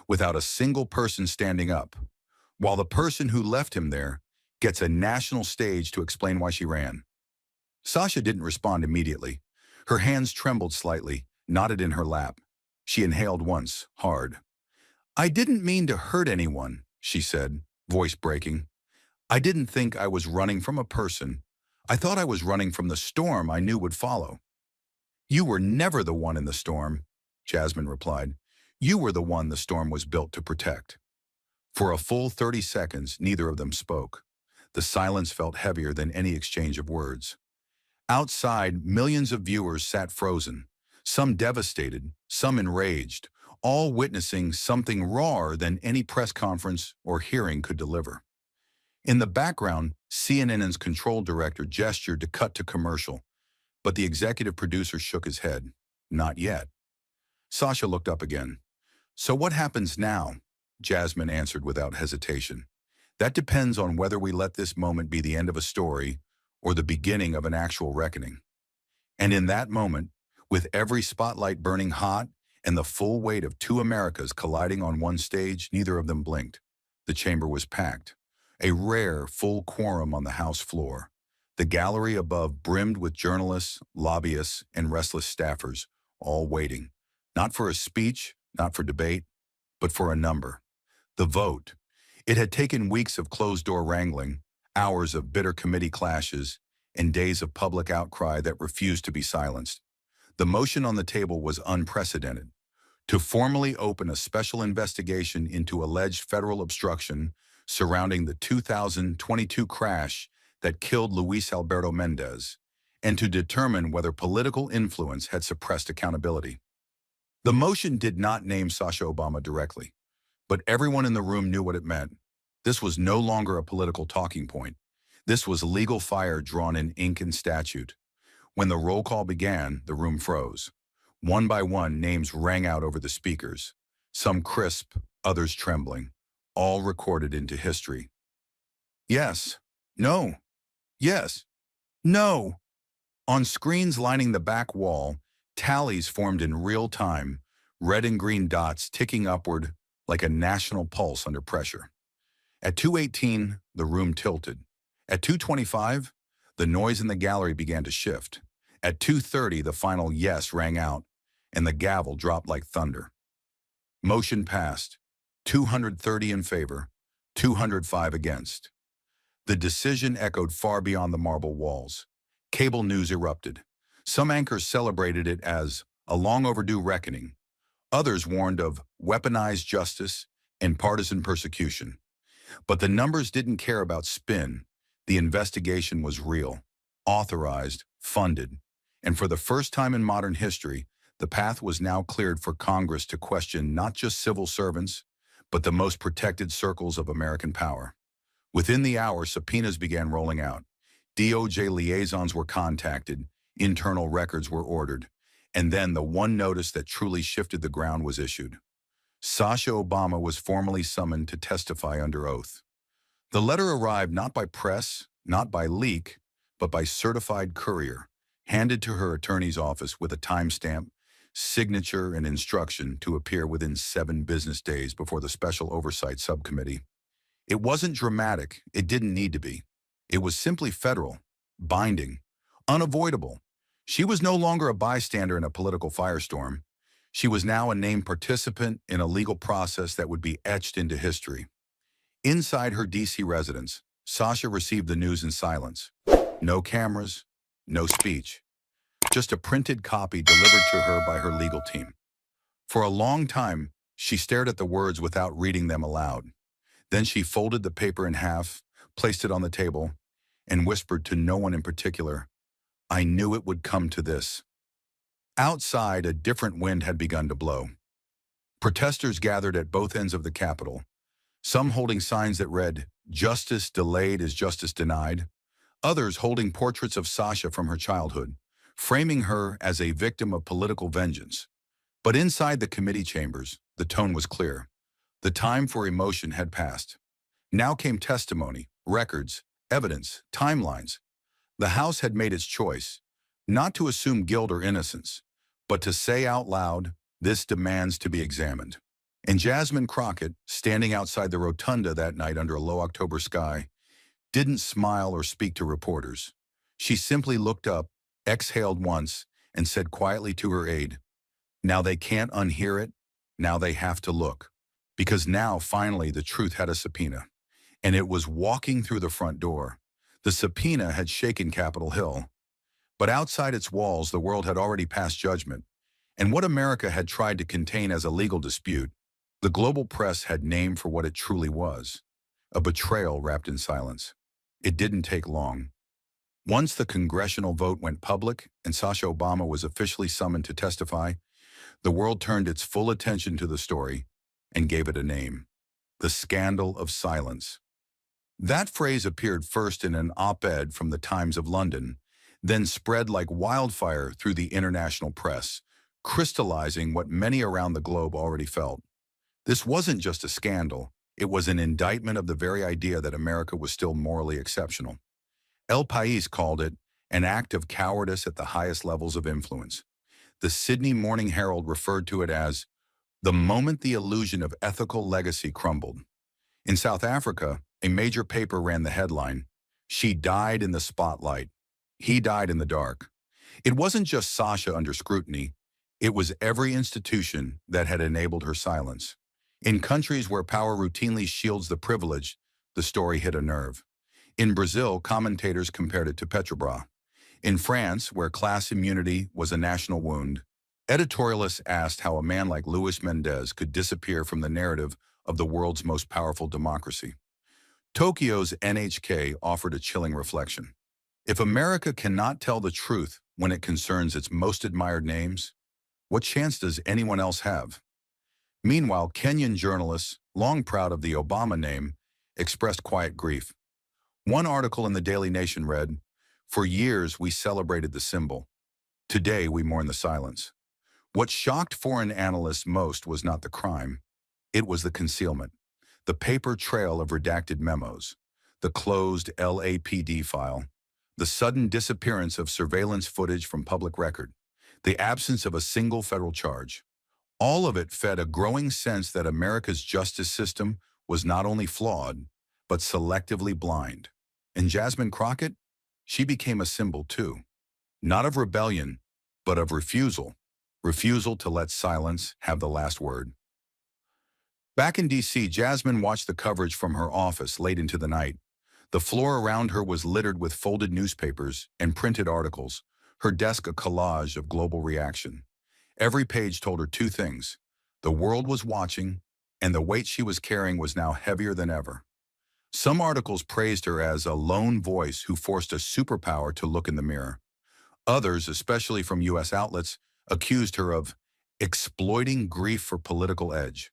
without a single person standing up, while the person who left him there gets a national stage to explain why she ran. Sasha didn't respond immediately. Her hands trembled slightly, knotted in her lap. She inhaled once, hard. I didn't mean to hurt anyone, she said, voice breaking. I didn't think I was running from a person. I thought I was running from the storm I knew would follow. You were never the one in the storm, Jasmine replied. You were the one the storm was built to protect. For a full 30 seconds, neither of them spoke. The silence felt heavier than any exchange of words. Outside, millions of viewers sat frozen, some devastated, some enraged, all witnessing something rawer than any press conference or hearing could deliver. In the background, CNN's control director gestured to cut to commercial, but the executive producer shook his head. Not yet. Sasha looked up again. So what happens now? Jasmine answered without hesitation. That depends on whether we let this moment be the end of a story or the beginning of an actual reckoning. And in that moment, with every spotlight burning hot and the full weight of two Americas colliding on one stage, neither of them blinked. The chamber was packed. A rare, full quorum on the House floor. The gallery above brimmed with journalists, lobbyists, and restless staffers, all waiting. Not for a speech, not for debate, but for a number. The vote. It had taken weeks of closed-door wrangling, hours of bitter committee clashes, and days of public outcry that refused to be silenced. The motion on the table was unprecedented. To formally open a special investigation into alleged federal obstruction surrounding the 2022 crash that killed Luis Alberto Mendez, and to determine whether political influence had suppressed accountability. The motion did not name Sasha Obama directly, but everyone in the room knew what it meant. This was no longer a political talking point. This was legal fire drawn in ink and statute. When the roll call began, the room froze. One by one, names rang out over the speakers, some crisp, others trembling, all recorded into history. Yes. No. Yes. No. On screens lining the back wall, tallies formed in real time, red and green dots ticking upward like a national pulse under pressure. At 2:18, the room tilted. At 2:25, the noise in the gallery began to shift. At 2:30, the final yes rang out, and the gavel dropped like thunder. Motion passed, 230 in favor, 205 against. The decision echoed far beyond the marble walls. Cable news erupted. Some anchors celebrated it as a long overdue reckoning. Others warned of weaponized justice and partisan persecution. But the numbers didn't care about spin. The investigation was real, authorized, funded, and for the first time in modern history, the path was now cleared for Congress to question not just civil servants, but the most protected circles of American power. Within the hour, subpoenas began rolling out. DOJ liaisons were contacted, internal records were ordered, and then the one notice that truly shifted the ground was issued. Sasha Obama was formally summoned to testify under oath. The letter arrived not by press, not by leak, but by certified courier, handed to her attorney's office with a timestamp, signature, and instruction to appear within 7 business days before the Special Oversight Subcommittee. It wasn't dramatic. It didn't need to be. It was simply federal, binding, unavoidable. She was no longer a bystander in a political firestorm. She was now a named participant in a legal process that would be etched into history. Inside her DC residence, Sasha received the news in silence. No cameras, no speech, just a printed copy delivered to her by her legal team. For a long time, she stared at the words without reading them aloud. Then she folded the paper in half, placed it on the table, and whispered to no one in particular, "I knew it would come to this." Outside, a different wind had begun to blow. Protesters gathered at both ends of the Capitol, some holding signs that read, "Justice delayed is justice denied," others holding portraits of Sasha from her childhood, framing her as a victim of political vengeance. But inside the committee chambers, the tone was clear. The time for emotion had passed. Now came testimony, records, evidence, timelines. The House had made its choice, not to assume guilt or innocence, but to say out loud, "This demands to be examined." And Jasmine Crockett, standing outside the rotunda that night under a low October sky, didn't smile or speak to reporters. She simply looked up, exhaled once, and said quietly to her aide, "Now they can't unhear it, now they have to look." Because now, finally, the truth had a subpoena. And it was walking through the front door. The subpoena had shaken Capitol Hill. But outside its walls, the world had already passed judgment. And what America had tried to contain as a legal dispute, the global press had named for what it truly was: a betrayal wrapped in silence. It didn't take long. Once the congressional vote went public and Sasha Obama was officially summoned to testify, the world turned its full attention to the story and gave it a name: the scandal of silence. That phrase appeared first in an op-ed from the Times of London, then spread like wildfire through the international press, crystallizing what many around the globe already felt. This wasn't just a scandal, it was an indictment of the very idea that America was still morally exceptional. El País called it an act of cowardice at the highest levels of influence. The Sydney Morning Herald referred to it as the moment the illusion of ethical legacy crumbled. In South Africa, a major paper ran the headline, "She died in the spotlight. He died in the dark." It wasn't just Sasha under scrutiny, it was every institution that had enabled her silence. In countries where power routinely shields the privileged, the story hit a nerve. In Brazil, commentators compared it to Petrobras. In France, where class immunity was a national wound, editorialists asked how a man like Luis Mendez could disappear from the narrative of the world's most powerful democracy. Tokyo's NHK offered a chilling reflection. If America cannot tell the truth when it concerns its most admired names, what chance does anyone else have? Meanwhile, Kenyan journalists, long proud of the Obama name, expressed quiet grief. One article in the Daily Nation read, "For years we celebrated the symbol. Today we mourn the silence." What shocked foreign analysts most was not the crime. It was the concealment, the paper trail of redacted memos, the closed LAPD file, the sudden disappearance of surveillance footage from public record, the absence of a single federal charge. All of it fed a growing sense that America's justice system was not only flawed, but selectively blind. And Jasmine Crockett? She became a symbol too. Not of rebellion, but of refusal. Refusal to let silence have the last word. Back in DC, Jasmine watched the coverage from her office late into the night. The floor around her was littered with folded newspapers and printed articles, her desk a collage of global reaction. Every page told her two things: the world was watching, and the weight she was carrying was now heavier than ever. Some articles praised her as a lone voice who forced a superpower to look in the mirror. Others, especially from U.S. outlets, accused her of exploiting grief for political edge.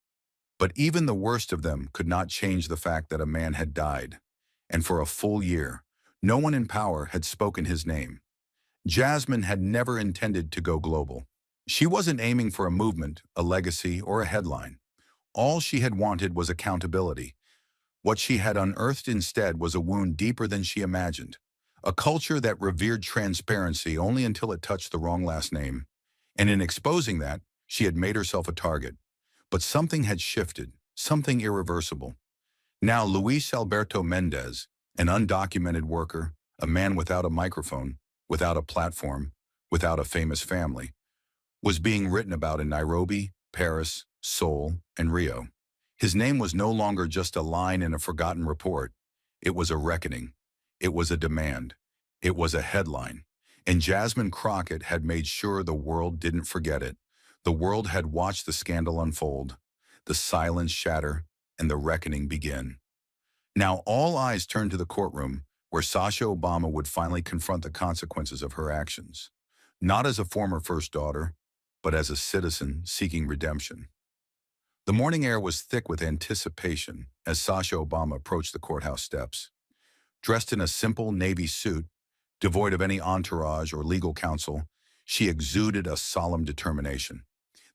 But even the worst of them could not change the fact that a man had died. And for a full year, no one in power had spoken his name. Jasmine had never intended to go global. She wasn't aiming for a movement, a legacy, or a headline. All she had wanted was accountability. What she had unearthed instead was a wound deeper than she imagined. A culture that revered transparency only until it touched the wrong last name. And in exposing that, she had made herself a target. But something had shifted, something irreversible. Now Luis Alberto Mendez, an undocumented worker, a man without a microphone, without a platform, without a famous family, was being written about in Nairobi, Paris, Seoul, and Rio. His name was no longer just a line in a forgotten report. It was a reckoning. It was a demand. It was a headline. And Jasmine Crockett had made sure the world didn't forget it. The world had watched the scandal unfold, the silence shatter, and the reckoning begin. Now all eyes turned to the courtroom, where Sasha Obama would finally confront the consequences of her actions. Not as a former first daughter, but as a citizen seeking redemption. The morning air was thick with anticipation as Sasha Obama approached the courthouse steps. Dressed in a simple navy suit, devoid of any entourage or legal counsel, she exuded a solemn determination.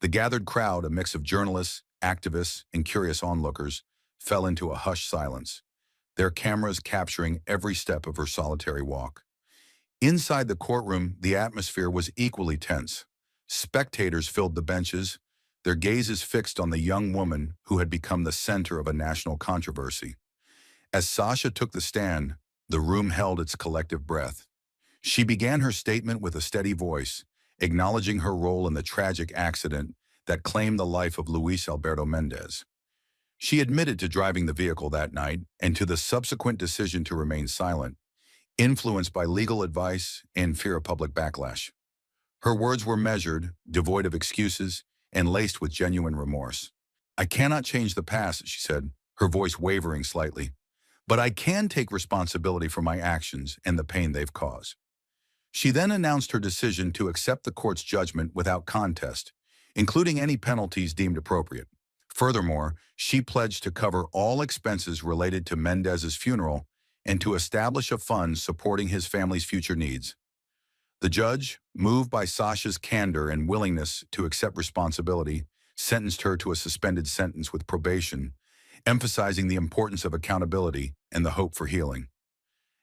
The gathered crowd, a mix of journalists, activists, and curious onlookers, fell into a hushed silence, their cameras capturing every step of her solitary walk. Inside the courtroom, the atmosphere was equally tense. Spectators filled the benches, their gazes fixed on the young woman who had become the center of a national controversy. As Sasha took the stand, the room held its collective breath. She began her statement with a steady voice, acknowledging her role in the tragic accident that claimed the life of Luis Alberto Mendez. She admitted to driving the vehicle that night and to the subsequent decision to remain silent, influenced by legal advice and fear of public backlash. Her words were measured, devoid of excuses, and laced with genuine remorse. "I cannot change the past," she said, her voice wavering slightly, "but I can take responsibility for my actions and the pain they've caused." She then announced her decision to accept the court's judgment without contest, including any penalties deemed appropriate. Furthermore, she pledged to cover all expenses related to Mendez's funeral and to establish a fund supporting his family's future needs. The judge, moved by Sasha's candor and willingness to accept responsibility, sentenced her to a suspended sentence with probation, emphasizing the importance of accountability and the hope for healing.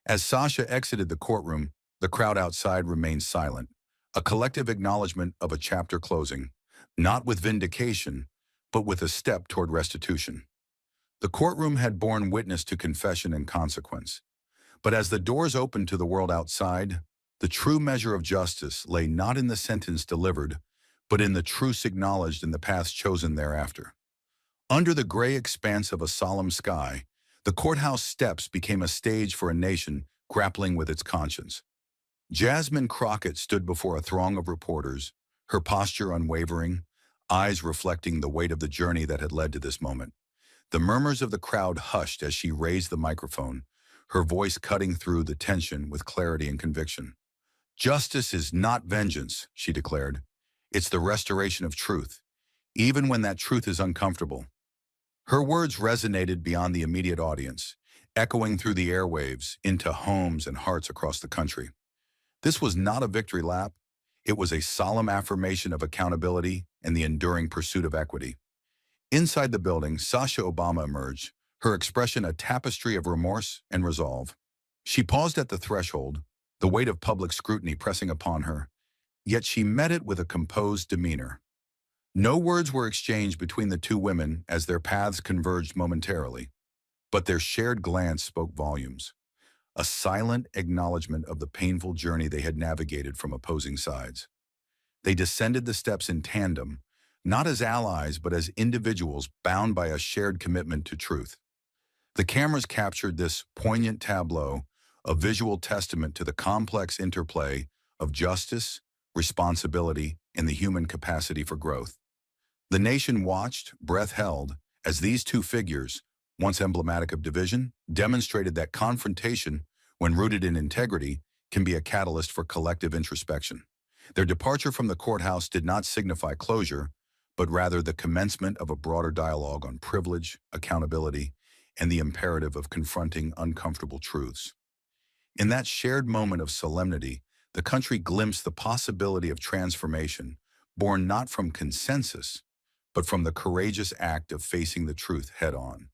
As Sasha exited the courtroom, the crowd outside remained silent, a collective acknowledgement of a chapter closing, not with vindication, but with a step toward restitution. The courtroom had borne witness to confession and consequence. But as the doors opened to the world outside, the true measure of justice lay not in the sentence delivered, but in the truths acknowledged and the paths chosen thereafter. Under the gray expanse of a solemn sky, the courthouse steps became a stage for a nation grappling with its conscience. Jasmine Crockett stood before a throng of reporters, her posture unwavering, eyes reflecting the weight of the journey that had led to this moment. The murmurs of the crowd hushed as she raised the microphone, her voice cutting through the tension with clarity and conviction. "Justice is not vengeance," she declared. "It's the restoration of truth, even when that truth is uncomfortable." Her words resonated beyond the immediate audience, echoing through the airwaves into homes and hearts across the country. This was not a victory lap. It was a solemn affirmation of accountability and the enduring pursuit of equity. Inside the building, Sasha Obama emerged, her expression a tapestry of remorse and resolve. She paused at the threshold, the weight of public scrutiny pressing upon her, yet she met it with a composed demeanor. No words were exchanged between the two women as their paths converged momentarily, but their shared glance spoke volumes, a silent acknowledgement of the painful journey they had navigated from opposing sides. They descended the steps in tandem, not as allies but as individuals bound by a shared commitment to truth. The cameras captured this poignant tableau, a visual testament to the complex interplay of justice, responsibility, and the human capacity for growth. The nation watched, breath held, as these two figures, once emblematic of division, demonstrated that confrontation, when rooted in integrity, can be a catalyst for collective introspection. Their departure from the courthouse did not signify closure, but rather the commencement of a broader dialogue on privilege, accountability, and the imperative of confronting uncomfortable truths. In that shared moment of solemnity, the country glimpsed the possibility of transformation, born not from consensus, but from the courageous act of facing the truth head-on.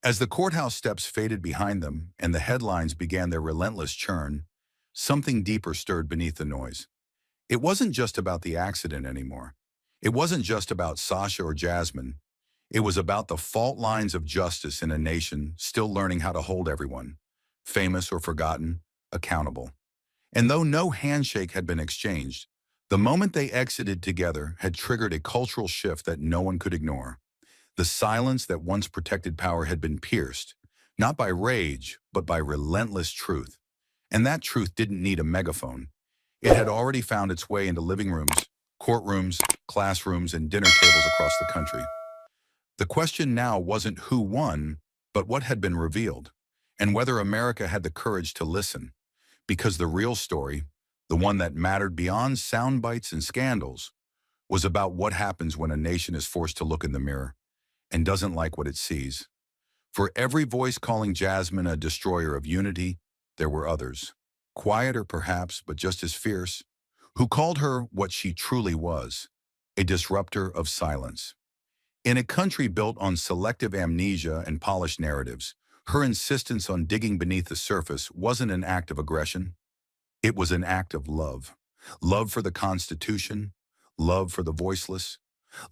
As the courthouse steps faded behind them and the headlines began their relentless churn, something deeper stirred beneath the noise. It wasn't just about the accident anymore. It wasn't just about Sasha or Jasmine. It was about the fault lines of justice in a nation still learning how to hold everyone, famous or forgotten, accountable. And though no handshake had been exchanged, The moment they exited together had triggered a cultural shift that no one could ignore. The silence that once protected power had been pierced, not by rage, but by relentless truth. And that truth didn't need a megaphone. It had already found its way into living rooms, courtrooms, classrooms, and dinner tables across the country. The question now wasn't who won, but what had been revealed, and whether America had the courage to listen. Because the real story, the one that mattered beyond sound bites and scandals, was about what happens when a nation is forced to look in the mirror and doesn't like what it sees. For every voice calling Jasmine a destroyer of unity, there were others, quieter perhaps, but just as fierce, who called her what she truly was, a disruptor of silence. In a country built on selective amnesia and polished narratives, her insistence on digging beneath the surface wasn't an act of aggression. It was an act of love. Love for the Constitution, love for the voiceless,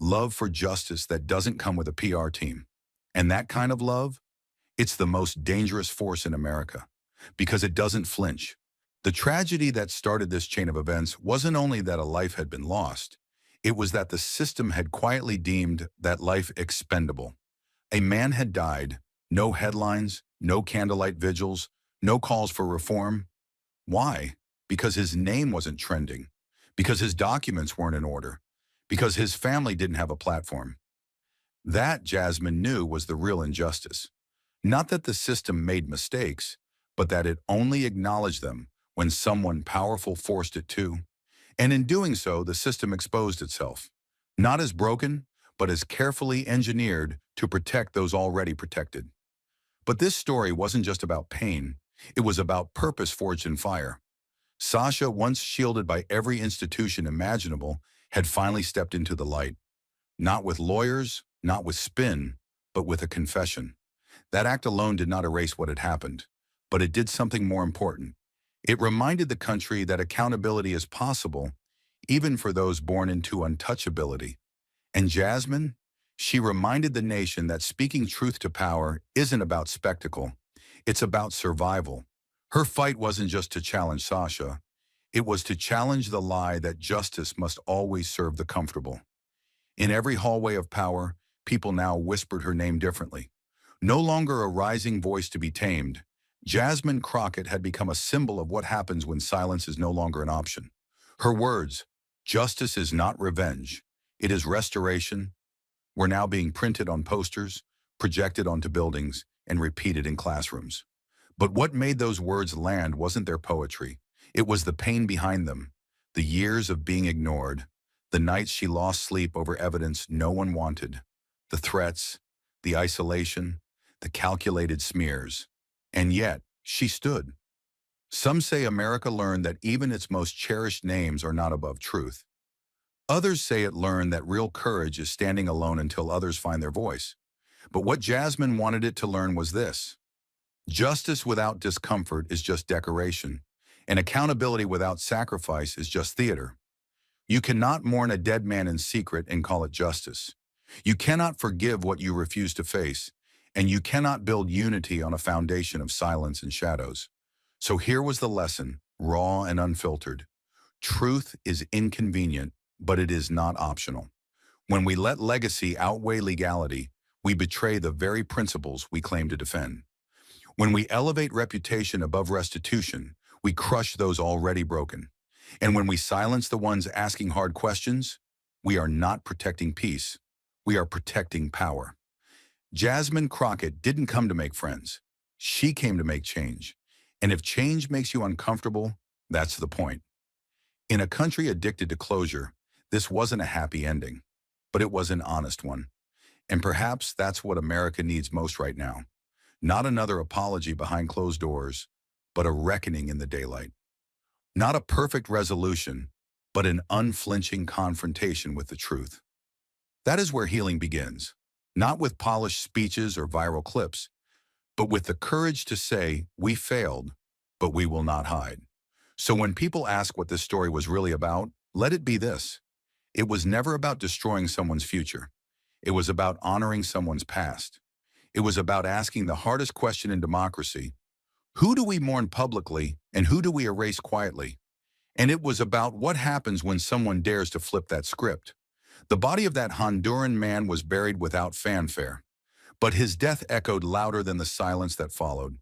love for justice that doesn't come with a PR team. And that kind of love, it's the most dangerous force in America because it doesn't flinch. The tragedy that started this chain of events wasn't only that a life had been lost, it was that the system had quietly deemed that life expendable. A man had died, no headlines, no candlelight vigils, no calls for reform. Why? Because his name wasn't trending, because his documents weren't in order, because his family didn't have a platform. That, Jasmine knew, was the real injustice. Not that the system made mistakes, but that it only acknowledged them when someone powerful forced it to. And in doing so, the system exposed itself, not as broken, but as carefully engineered to protect those already protected. But this story wasn't just about pain, it was about purpose forged in fire. Sasha, once shielded by every institution imaginable, had finally stepped into the light. Not with lawyers, not with spin, but with a confession. That act alone did not erase what had happened, but it did something more important. It reminded the country that accountability is possible, even for those born into untouchability. And Jasmine, she reminded the nation that speaking truth to power isn't about spectacle, it's about survival. Her fight wasn't just to challenge Sasha, it was to challenge the lie that justice must always serve the comfortable. In every hallway of power, people now whispered her name differently. No longer a rising voice to be tamed, Jasmine Crockett had become a symbol of what happens when silence is no longer an option. Her words, "Justice is not revenge, it is restoration," were now being printed on posters, projected onto buildings, and repeated in classrooms. But what made those words land wasn't their poetry. It was the pain behind them, the years of being ignored, the nights she lost sleep over evidence no one wanted, the threats, the isolation, the calculated smears. And yet, she stood. Some say America learned that even its most cherished names are not above truth. Others say it learned that real courage is standing alone until others find their voice. But what Jasmine wanted it to learn was this: justice without discomfort is just decoration, and accountability without sacrifice is just theater. You cannot mourn a dead man in secret and call it justice. You cannot forgive what you refuse to face, and you cannot build unity on a foundation of silence and shadows. So here was the lesson, raw and unfiltered. Truth is inconvenient, but it is not optional. When we let legacy outweigh legality, we betray the very principles we claim to defend. When we elevate reputation above restitution, we crush those already broken. And when we silence the ones asking hard questions, we are not protecting peace, we are protecting power. Jasmine Crockett didn't come to make friends. She came to make change. And if change makes you uncomfortable, that's the point. In a country addicted to closure, this wasn't a happy ending, but it was an honest one. And perhaps that's what America needs most right now. Not another apology behind closed doors, but a reckoning in the daylight. Not a perfect resolution, but an unflinching confrontation with the truth. That is where healing begins, not with polished speeches or viral clips, but with the courage to say, we failed, but we will not hide. So when people ask what this story was really about, let it be this: it was never about destroying someone's future. It was about honoring someone's past. It was about asking the hardest question in democracy: who do we mourn publicly and who do we erase quietly? And it was about what happens when someone dares to flip that script. The body of that Honduran man was buried without fanfare, but his death echoed louder than the silence that followed.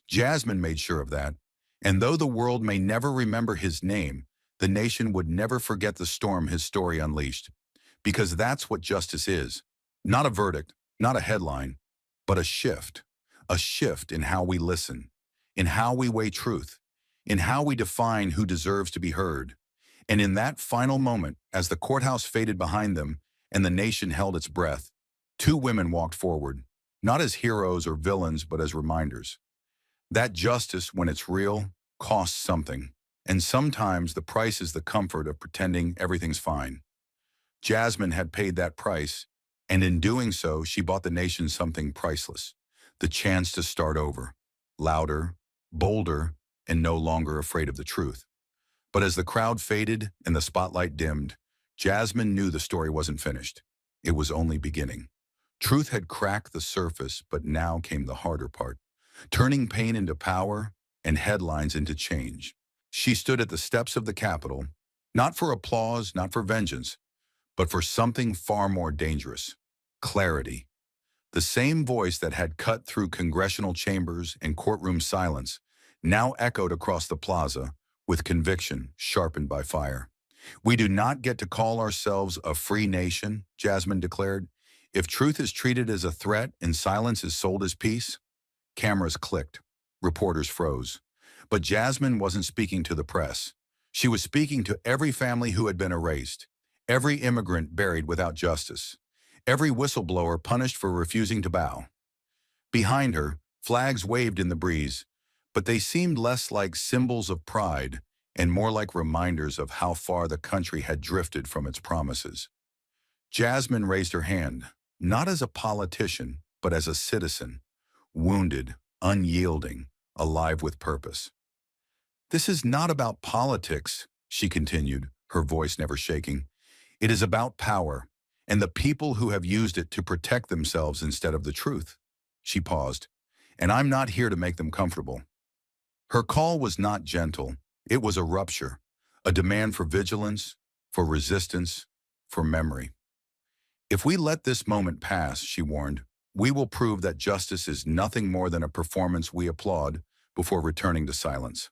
Jasmine made sure of that, and though the world may never remember his name, the nation would never forget the storm his story unleashed. Because that's what justice is. Not a verdict, not a headline, but a shift. A shift in how we listen, in how we weigh truth, in how we define who deserves to be heard. And in that final moment, as the courthouse faded behind them and the nation held its breath, two women walked forward, not as heroes or villains, but as reminders. That justice, when it's real, costs something. And sometimes the price is the comfort of pretending everything's fine. Jasmine had paid that price, and in doing so, she bought the nation something priceless, the chance to start over, louder, bolder, and no longer afraid of the truth. But as the crowd faded and the spotlight dimmed, Jasmine knew the story wasn't finished. It was only beginning. Truth had cracked the surface, but now came the harder part, turning pain into power and headlines into change. She stood at the steps of the Capitol, not for applause, not for vengeance, but for something far more dangerous: clarity. The same voice that had cut through congressional chambers and courtroom silence now echoed across the plaza with conviction sharpened by fire. "We do not get to call ourselves a free nation," Jasmine declared, "if truth is treated as a threat and silence is sold as peace." Cameras clicked. Reporters froze. But Jasmine wasn't speaking to the press. She was speaking to every family who had been erased, every immigrant buried without justice, every whistleblower punished for refusing to bow. Behind her, flags waved in the breeze, but they seemed less like symbols of pride and more like reminders of how far the country had drifted from its promises. Jasmine raised her hand, not as a politician, but as a citizen, wounded, unyielding, alive with purpose. "This is not about politics," she continued, her voice never shaking. "It is about power, and the people who have used it to protect themselves instead of the truth." She paused. "And I'm not here to make them comfortable." Her call was not gentle. It was a rupture, a demand for vigilance, for resistance, for memory. "If we let this moment pass," she warned, "we will prove that justice is nothing more than a performance we applaud before returning to silence."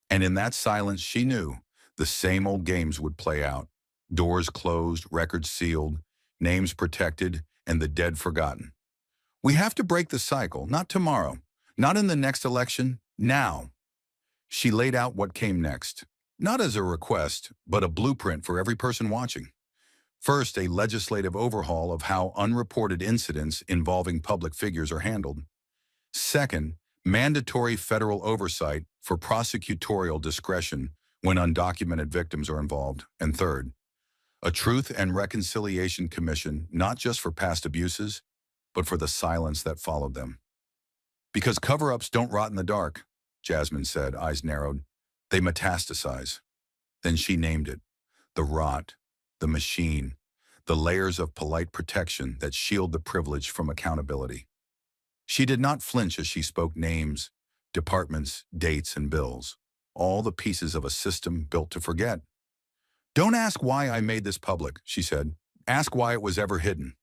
And in that silence, she knew the same old games would play out. Doors closed, records sealed, names protected, and the dead forgotten. "We have to break the cycle, not tomorrow, not in the next election, now." She laid out what came next, not as a request, but a blueprint for every person watching. First, a legislative overhaul of how unreported incidents involving public figures are handled. Second, mandatory federal oversight for prosecutorial discretion when undocumented victims are involved. And third, a Truth and Reconciliation Commission, not just for past abuses, but for the silence that followed them. "Because cover-ups don't rot in the dark," Jasmine said, eyes narrowed. "They metastasize." Then she named it: the rot, the machine, the layers of polite protection that shield the privileged from accountability. She did not flinch as she spoke names, departments, dates, and bills, all the pieces of a system built to forget. "Don't ask why I made this public," she said. "Ask why it was ever hidden."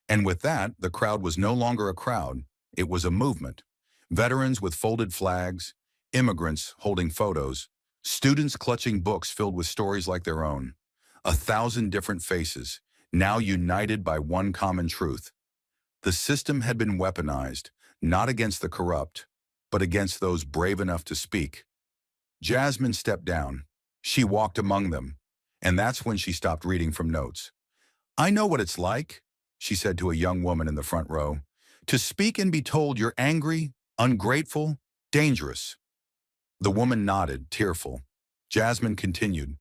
And with that, the crowd was no longer a crowd. It was a movement. Veterans with folded flags, immigrants holding photos, students clutching books filled with stories like their own. 1,000 different faces, now united by one common truth. The system had been weaponized, not against the corrupt, but against those brave enough to speak. Jasmine stepped down. She walked among them, and that's when she stopped reading from notes. "I know what it's like," she said to a young woman in the front row, "to speak and be told you're angry, ungrateful, dangerous." The woman nodded, tearful. Jasmine continued,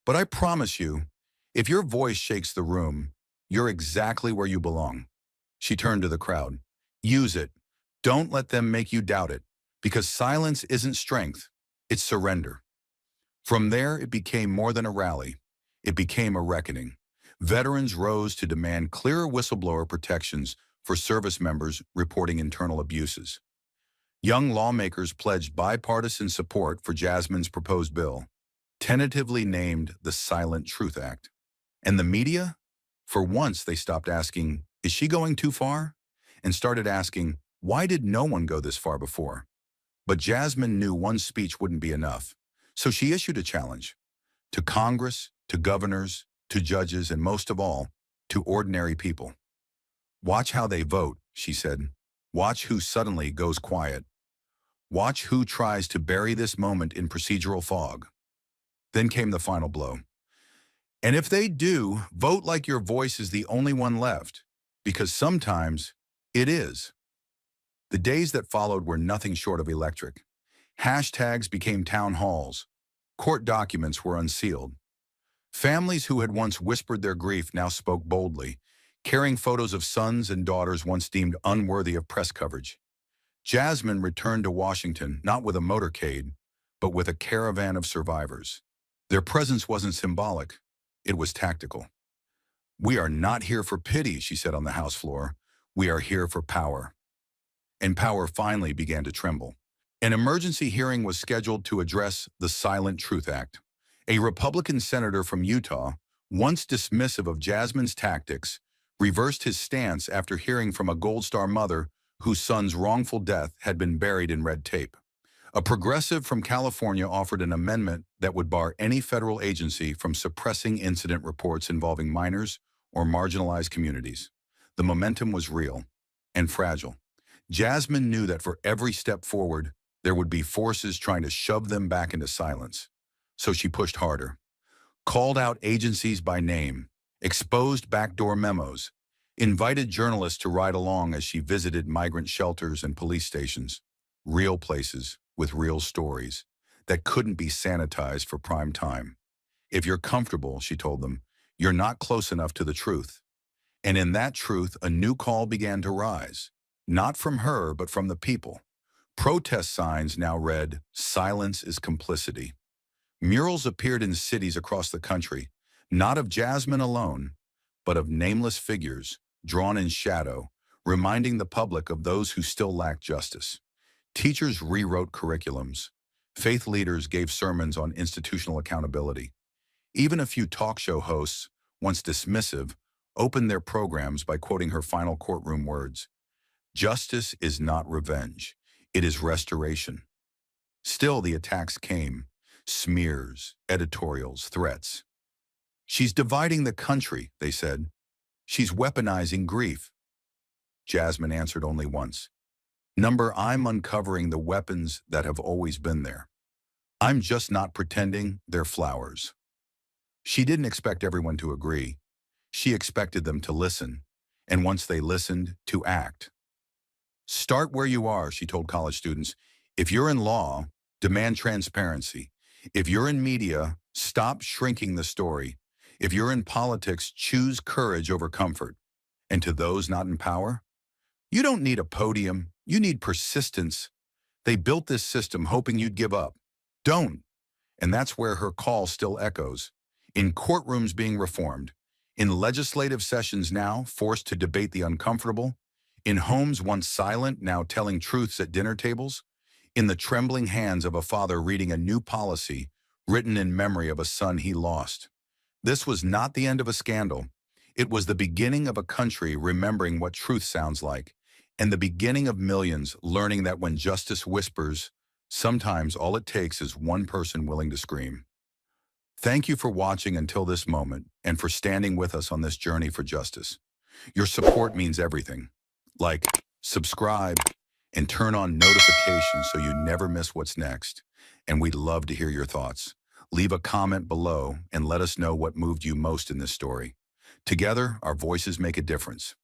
"But I promise you, if your voice shakes the room, you're exactly where you belong." She turned to the crowd. "Use it. Don't let them make you doubt it, because silence isn't strength, it's surrender." From there, it became more than a rally. It became a reckoning. Veterans rose to demand clearer whistleblower protections for service members reporting internal abuses. Young lawmakers pledged bipartisan support for Jasmine's proposed bill. tentatively named the Silent Truth Act. And the media? For once, they stopped asking, is she going too far? And started asking, why did no one go this far before? But Jasmine knew one speech wouldn't be enough. So she issued a challenge to Congress, to governors, to judges, and most of all, to ordinary people. Watch how they vote, she said. Watch who suddenly goes quiet. Watch who tries to bury this moment in procedural fog. Then came the final blow. And if they do, vote like your voice is the only one left, because sometimes it is. The days that followed were nothing short of electric. Hashtags became town halls. Court documents were unsealed. Families who had once whispered their grief now spoke boldly, carrying photos of sons and daughters once deemed unworthy of press coverage. Jasmine returned to Washington not with a motorcade, but with a caravan of survivors. Their presence wasn't symbolic, it was tactical. "We are not here for pity," she said on the House floor. "We are here for power." And power finally began to tremble. An emergency hearing was scheduled to address the Silent Truth Act. A Republican senator from Utah, once dismissive of Jasmine's tactics, reversed his stance after hearing from a Gold Star mother whose son's wrongful death had been buried in red tape. A progressive from California offered an amendment that would bar any federal agency from suppressing incident reports involving minors or marginalized communities. The momentum was real and fragile. Jasmine knew that for every step forward, there would be forces trying to shove them back into silence. So she pushed harder, called out agencies by name, exposed backdoor memos, invited journalists to ride along as she visited migrant shelters and police stations, real places with real stories that couldn't be sanitized for prime time. "If you're comfortable," she told them, "you're not close enough to the truth." And in that truth, a new call began to rise, not from her, but from the people. Protest signs now read, "Silence is complicity." Murals appeared in cities across the country, not of Jasmine alone, but of nameless figures drawn in shadow, reminding the public of those who still lack justice. Teachers rewrote curriculums. Faith leaders gave sermons on institutional accountability. Even a few talk show hosts, once dismissive, opened their programs by quoting her final courtroom words, "Justice is not revenge, it is restoration." Still, the attacks came. Smears, editorials, threats. "She's dividing the country," they said. "She's weaponizing grief." Jasmine answered only once. I'm uncovering the weapons that have always been there. I'm just not pretending they're flowers." She didn't expect everyone to agree. She expected them to listen, and once they listened, to act. "Start where you are," she told college students. "If you're in law, demand transparency. If you're in media, stop shrinking the story. If you're in politics, choose courage over comfort. And to those not in power, you don't need a podium, you need persistence. They built this system hoping you'd give up. Don't." And that's where her call still echoes. In courtrooms being reformed, in legislative sessions now forced to debate the uncomfortable, in homes once silent now telling truths at dinner tables, in the trembling hands of a father reading a new policy written in memory of a son he lost. This was not the end of a scandal. It was the beginning of a country remembering what truth sounds like, and the beginning of millions learning that when justice whispers, sometimes all it takes is one person willing to scream. Thank you for watching until this moment and for standing with us on this journey for justice. Your support means everything. Like, subscribe, and turn on notifications so you never miss what's next. And we'd love to hear your thoughts. Leave a comment below and let us know what moved you most in this story. Together, our voices make a difference.